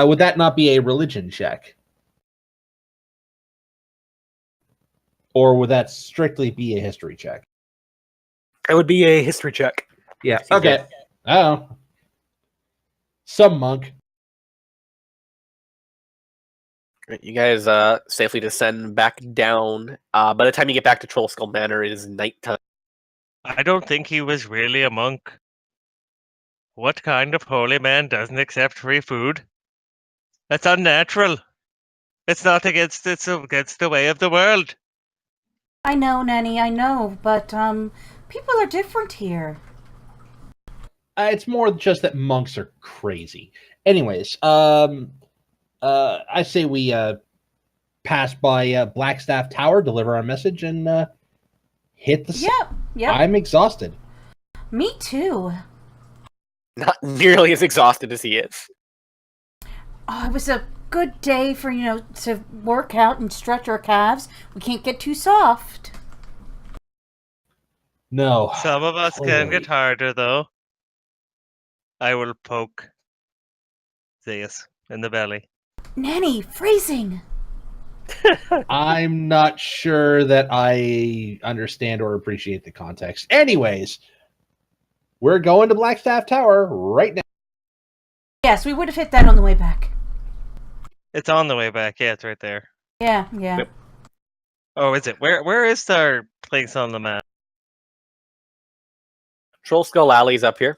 Would that not be a religion check? Or would that strictly be a history check? It would be a history check. Yeah. Seems Okay. good. Oh. Some monk. You guys safely descend back down. By the time you get back to Trollskull Manor, it is nighttime. I don't think he was really a monk. What kind of holy man doesn't accept free food? That's unnatural. It's not against it's against the way of the world. I know, Nanny, I know, but people are different here. It's more just that monks are crazy. Anyways, I say we pass by Blackstaff Tower, deliver our message, and hit the. Yep. I'm exhausted. Me too. Not nearly as exhausted as he is. Oh, it was a good day for, to work out and stretch our calves. We can't get too soft. No. Some of us can clearly. get harder, though. I will poke Zeus in the belly. Nanny, freezing. I'm not sure that I understand or appreciate the context. Anyways, we're going to Blackstaff Tower right now. Yes, we would have hit that on the way back. It's on the way back. Yeah, it's right there. Yeah. Yep. Oh, is it? Where is our place on the map? Troll Skull Alley's up here.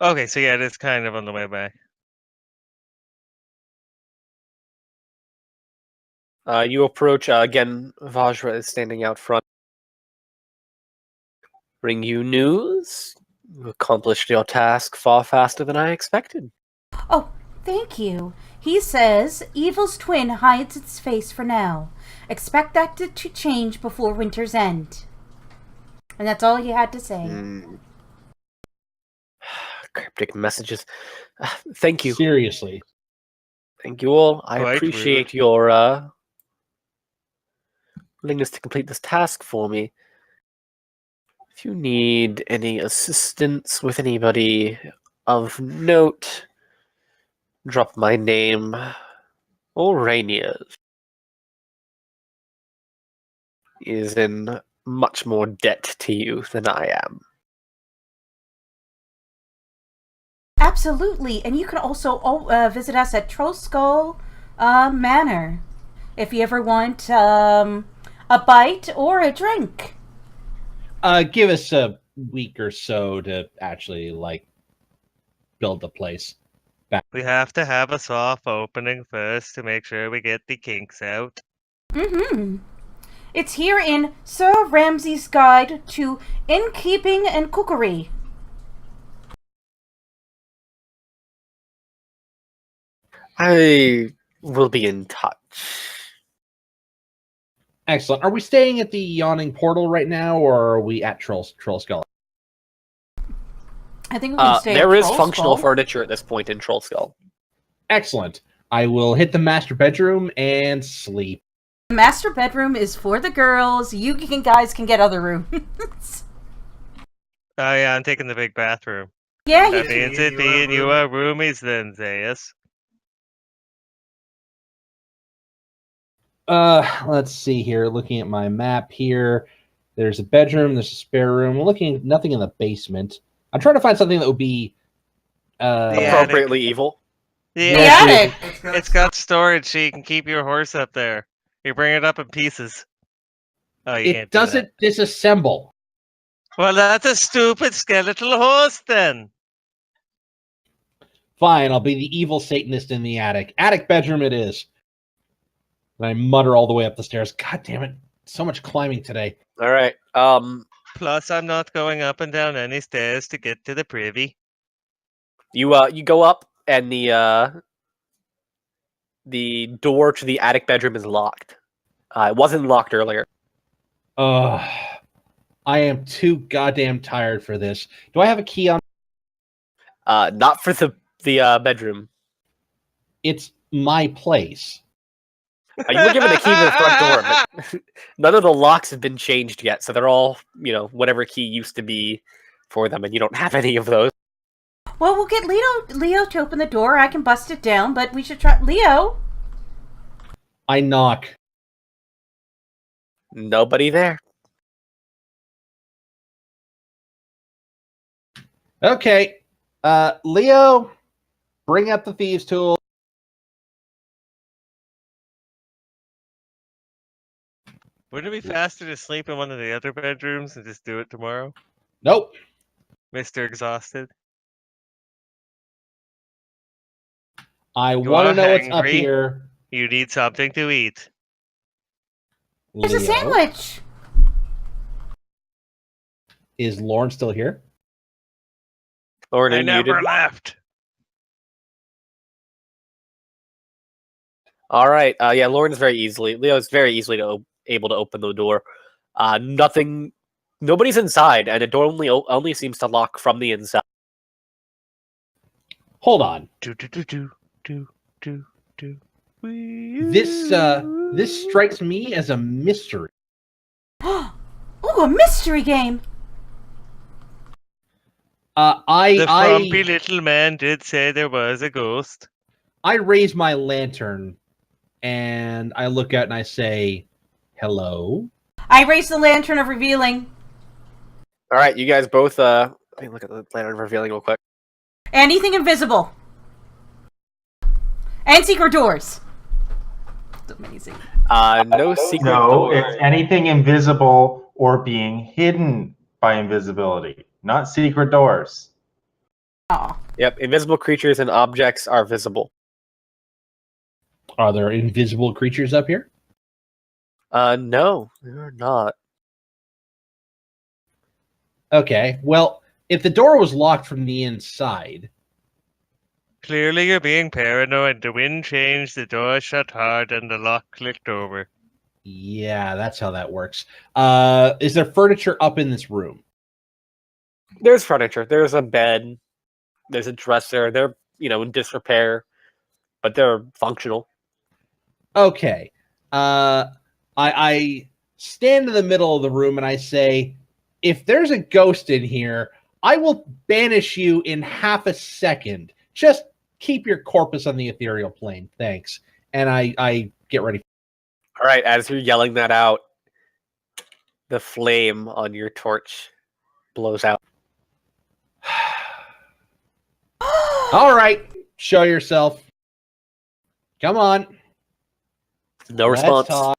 Okay, so yeah, it is kind of on the way back. You approach, again, Vajra is standing out front. Bring you news? You accomplished your task far faster than I expected. Oh, thank you. He says evil's twin hides its face for now. Expect that to change before winter's end. And that's all he had to say. Cryptic messages. Thank you. Seriously. Thank you all. I Quite appreciate your willingness to complete this task for me. If you need any assistance with anybody of note, drop my name or Rainier's. He is in much more debt to you than I am. Absolutely. And you can also visit us at Troll Skull Manor if you ever want a bite or a drink. Give us a week or so to actually build the place. We have to have a soft opening first to make sure we get the kinks out. Mm-hmm. It's here in Sir Ramsay's Guide to Innkeeping and Cookery. I will be in touch. Excellent. Are we staying at the Yawning Portal right now, or are we at Troll Skull? I think we can stay There at is Troll functional Skull. furniture at this point in Troll Skull. Excellent. I will hit the master bedroom and sleep. The master bedroom is for the girls. You guys can get other rooms. Oh yeah, I'm taking the big bathroom. Yeah, That means it being you are roomies then, Zeus. Let's see here. Looking at my map here, there's a bedroom, there's a spare room. We're looking at nothing in the basement. I'm trying to find something that would be Appropriately evil. The the attic. It's got storage so you can keep your horse up there. You bring it up in pieces. Oh, you can't It do that. doesn't disassemble. Well, that's a stupid skeletal horse then. Fine, I'll be the evil Satanist in the attic. Attic bedroom it is. And I mutter all the way up the stairs. God damn it. So much climbing today. All right. Plus, I'm not going up and down any stairs to get to the privy. You go up, and the door to the attic bedroom is locked. It wasn't locked earlier. I am too goddamn tired for this. Do I have a key on? Not for the bedroom. It's my place. You were given a key to the front door, but none of the locks have been changed yet, so they're all, whatever key used to be for them, and you don't have any of those. Well, we'll get Leo to open the door. I can bust it down, but we should try. Leo? I knock. Nobody there. Okay. Leo, bring up the thieves' tool. Wouldn't it be faster to sleep in one of the other bedrooms and just do it tomorrow? Nope. Mr. Exhausted. I You want to are know what's up hangry? here. You need something to eat. There's a Leo, sandwich. is Lauren still here? Lauren, I are you never muted? left. All right. Yeah, Lauren's very easily. Leo's very easily able to open the door. Nothing. Nobody's inside, and the door only seems to lock from the inside. Hold on. Do do do do do do do. This strikes me as a mystery. Ooh, a mystery game. The frumpy I little man did say there was a ghost. I raise my lantern and I look out and I say, "Hello." I raise the lantern of revealing. All right, you guys both. Let me look at the lantern revealing real quick. Anything invisible. And secret doors. It's amazing. No secret No, door. it's anything invisible or being hidden by invisibility, not secret doors. Aw. Yep, invisible creatures and objects are visible. Are there invisible creatures up here? No, they're not. Okay. Well, if the door was locked from the inside, Clearly you're being paranoid. The wind changed, the door shut hard, and the lock clicked over. yeah, that's how that works. Is there furniture up in this room? There's furniture. There's a bed. There's a dresser. They're in disrepair, but they're functional. Okay. I stand in the middle of the room and I say, if there's a ghost in here, I will banish you in half a second. Just keep your corpus on the ethereal plane. Thanks. And I get ready. All right, as you're yelling that out, the flame on your torch blows out. All right. Show yourself. Come on. No Let's response. talk.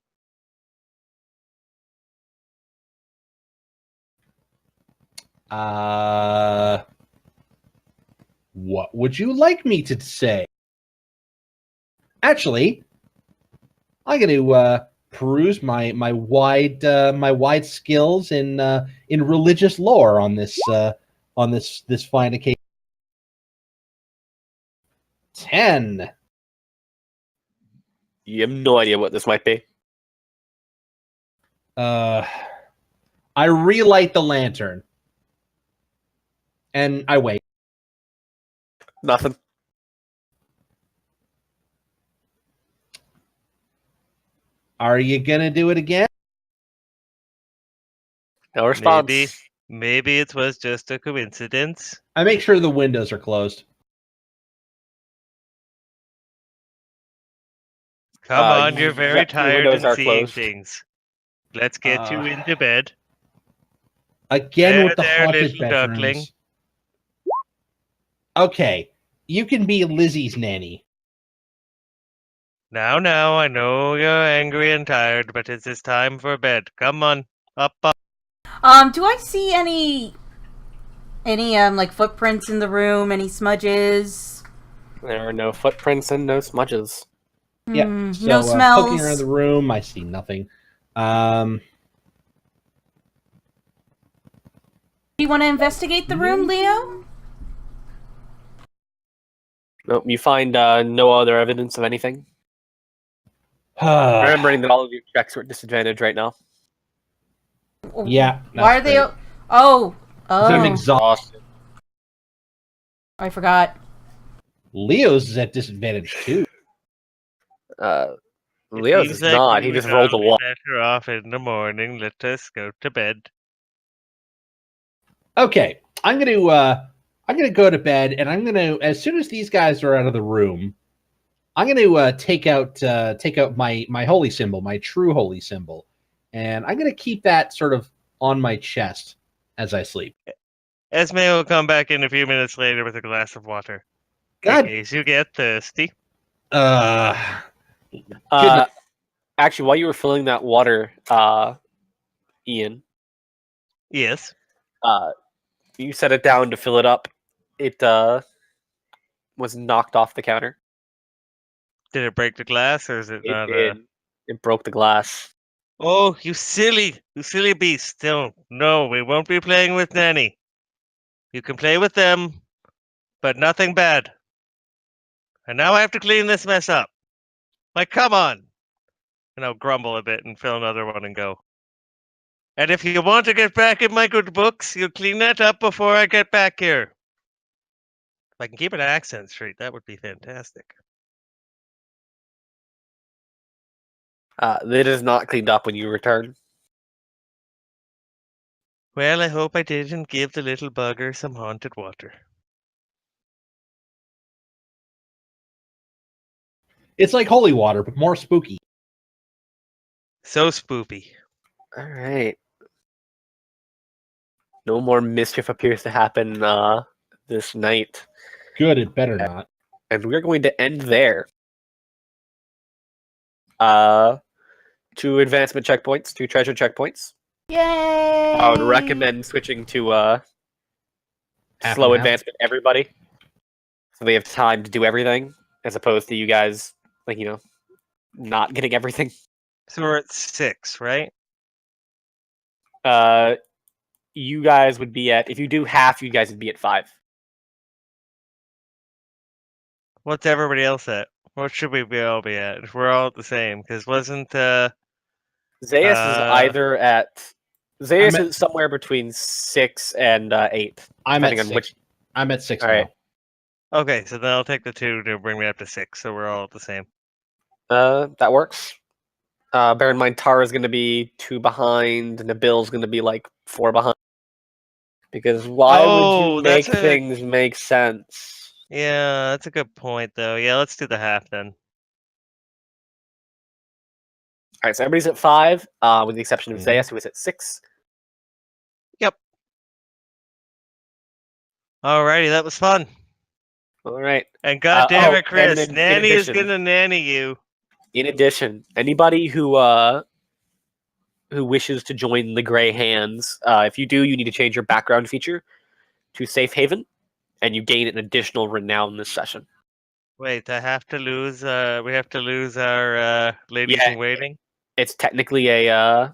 What would you like me to say? Actually, I'm going to peruse my wide skills in religious lore on this fine occasion. 10. You have no idea what this might be. I relight the lantern, and I wait. Nothing. Are you gonna do it again? No response. Maybe it was just a coincidence. I make sure the windows are closed. Come on, you're yep, very your tired windows and are seeing closed. things. Let's get you into bed. Again with the There, haunted little bedrooms. duckling. Okay, you can be Lizzie's nanny. Now, I know you're angry and tired, but it is time for bed. Come on, up. Do I see any like footprints in the room? Any smudges? There are no footprints and no smudges. Yeah. So, no smells. poking around the room, I see nothing. Do you want to investigate the room, Leo? Nope, you find no other evidence of anything. Remembering that all of your checks are at disadvantage right now. Yeah. Why are they? great. Oh. I'm exhausted. I forgot. Leo's is at disadvantage too. Leo's is not. He just rolled a 1. Better off in the morning. Let us go to bed. Okay, I'm gonna go to bed, and I'm gonna, as soon as these guys are out of the room, I'm gonna take out my holy symbol, my true holy symbol, and I'm gonna keep that sort of on my chest as I sleep. Esme will come back in a few minutes later with a glass of water. God, In case you get thirsty. Actually, while you were filling that water, Ian, Yes. you set it down to fill it up. It was knocked off the counter. Did it break the glass, or is it It not? did. It broke the glass. Oh, you silly beast! No, we won't be playing with Nanny. You can play with them, but nothing bad. And now I have to clean this mess up. Like, come on! And I'll grumble a bit and fill another one and go. And if you want to get back in my good books, you'll clean that up before I get back here. If I can keep an accent straight, that would be fantastic. It is not cleaned up when you return. Well, I hope I didn't give the little bugger some haunted water. It's like holy water, but more spooky. So spoopy. All right. No more mischief appears to happen this night. Good, it better not. And we're going to end there. 2 advancement checkpoints, 2 treasure checkpoints. Yay! I would recommend switching to Half slow and half. advancement everybody. So they have time to do everything, as opposed to you guys, not getting everything. So we're at 6, right? You guys would be at, if you do half, you guys would be at 5. What's everybody else at? What should we all be at? If we're all at the same, because wasn't Zayas is either at... Zayas I'm at- is somewhere between 6 and 8. I'm at depending on 6. which- I'm at 6 All now. right. okay? So then I'll take the 2 to bring me up to 6, so we're all at the same. That works. Bear in mind, Tara's going to be 2 behind, and Nabil's going to be like 4 behind. Because why would Oh, you make that's a- things make sense? Yeah, that's a good point, though. Yeah, let's do the half then. All right, so everybody's at 5, with the exception of Mhm. Zayas, who is at 6. Yep. Alrighty, that was fun. All right. And God damn oh, it, Chris, and in Nanny is addition- gonna nanny you. In addition, anybody who wishes to join the Grey Hands, if you do, you need to change your background feature to Safe Haven, and you gain an additional renown this session. Wait, I have to lose. We have to lose our ladies Yeah. in waiting. It's technically a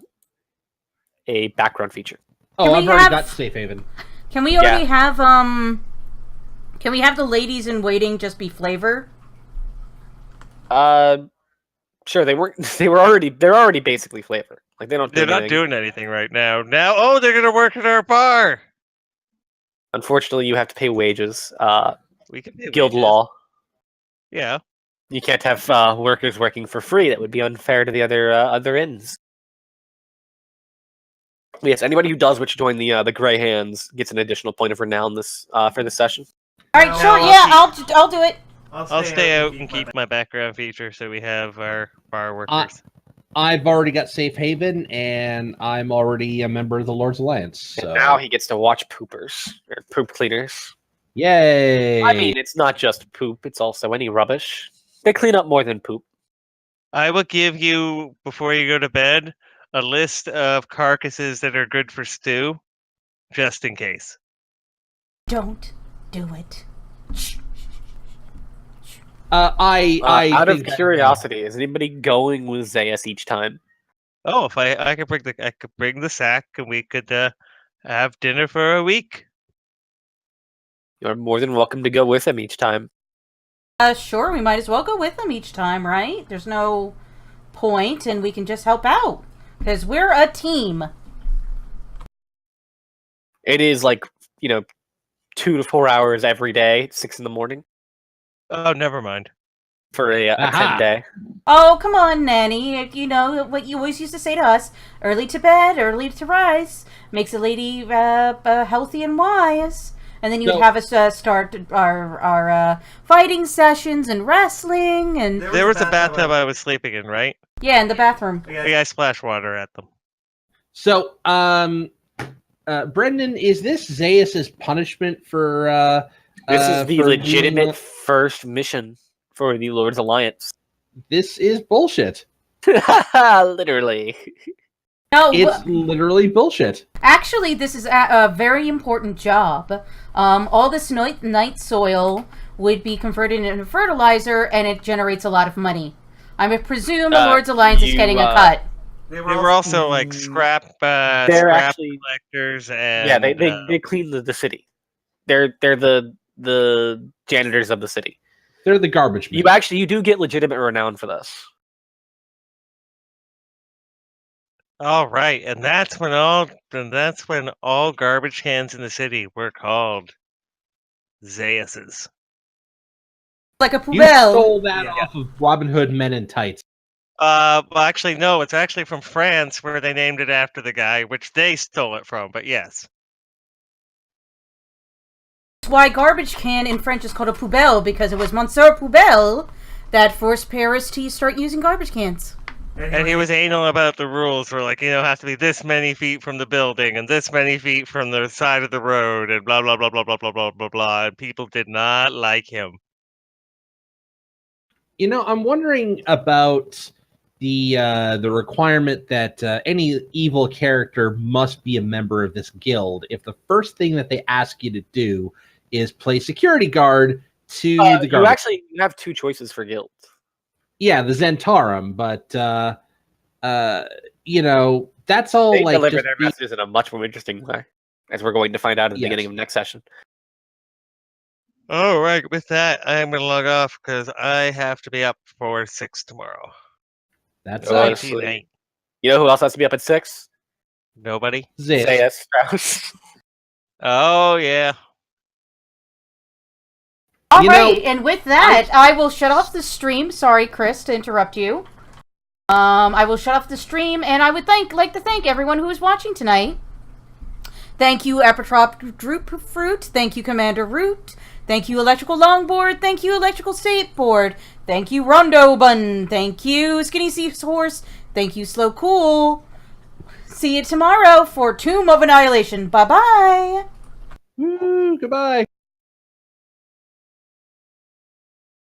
background feature. Oh, Can I've we already have- got safe haven. Can we already have Can we have the ladies in waiting just be flavor? Sure. They're already basically flavor. Like they don't. They're not doing anything right now. Now, they're gonna work at our bar. Unfortunately, you have to pay wages. We can pay Guild wages. law. Yeah. You can't have workers working for free. That would be unfair to the other inns. Yes, anybody who does wish to join the Grey Hands gets an additional point of renown this for this session. All right, No, sure. I'll Yeah, I'll do it. I'll stay out and keep my background feature so we have our bar workers. I've already got safe haven, and I'm already a member of the Lord's Alliance. So And now he gets to watch poopers or poop cleaners. yay! I mean, it's not just poop; it's also any rubbish. They clean up more than poop. I will give you, before you go to bed, a list of carcasses that are good for stew, just in case. Don't do it. I out of think that- curiosity, is anybody going with Zayas each time? Oh, if I could bring the sack and we could have dinner for a week. You're more than welcome to go with him each time. Sure. We might as well go with them each time, right? There's no point, and we can just help out because we're a team. It is 2 to 4 hours every day, 6 in the morning Oh, never mind. for a Aha. 10-day. Oh, come on, Nanny. You know what you always used to say to us: early to bed, early to rise makes a lady healthy and wise. And then you'd So- have us start our fighting sessions and wrestling and There was a bathtub I was sleeping in, right? yeah, in the bathroom. I splash water at them. So, Brendan, is this Zayas's punishment for? This is the for legitimate doing first mission for the Lord's Alliance. this is bullshit. Literally. No, It's literally bullshit. actually, this is a very important job. All this night soil would be converted into fertilizer, and it generates a lot of money. I presume the Lord's Alliance is getting a cut. They were also like scrap actually collectors, and yeah, they clean the city. They're the janitors of the city. They're the garbage men. You do get legitimate renown for this. all right, and that's when all garbage cans in the city were called Zaius's. Like a You poubelle. stole that off of Robin Hood Men in Tights. Well, actually, no. It's actually from France, where they named it after the guy, which they stole it from. But yes. That's why garbage can in French is called a poubelle, because it was Monsieur Poubelle that forced Paris to start using garbage cans. And he was anal about the rules, where like, have to be this many feet from the building and this many feet from the side of the road, and blah blah blah blah blah blah blah blah blah. And people did not like him. I'm wondering about the requirement that any evil character must be a member of this guild. If the first thing that they ask you to do is play security guard to the garbage. You have two choices for guilds. Yeah, the Zentarum, but that's all. They like deliver just their messages in a much more interesting way, as we're going to find out at the beginning of next session. All right, with that, I'm going to log off because I have to be up for 6 tomorrow. That's You know who else has to be up at 6? Nobody? Zaius. Strauss. Oh, yeah. All right, and with that, I will shut off the stream. Sorry, Chris, to interrupt you. I will shut off the stream, and I would like to thank everyone who was watching tonight. Thank you, Apertrop Droop Fruit. Thank you, Commander Root. Thank you, Electrical Longboard. Thank you, Electrical Skateboard. Thank you, Rondo Bun. Thank you, Skinny Seahorse. Thank you, Slow Cool. See you tomorrow for Tomb of Annihilation. Bye-bye. Woo, goodbye.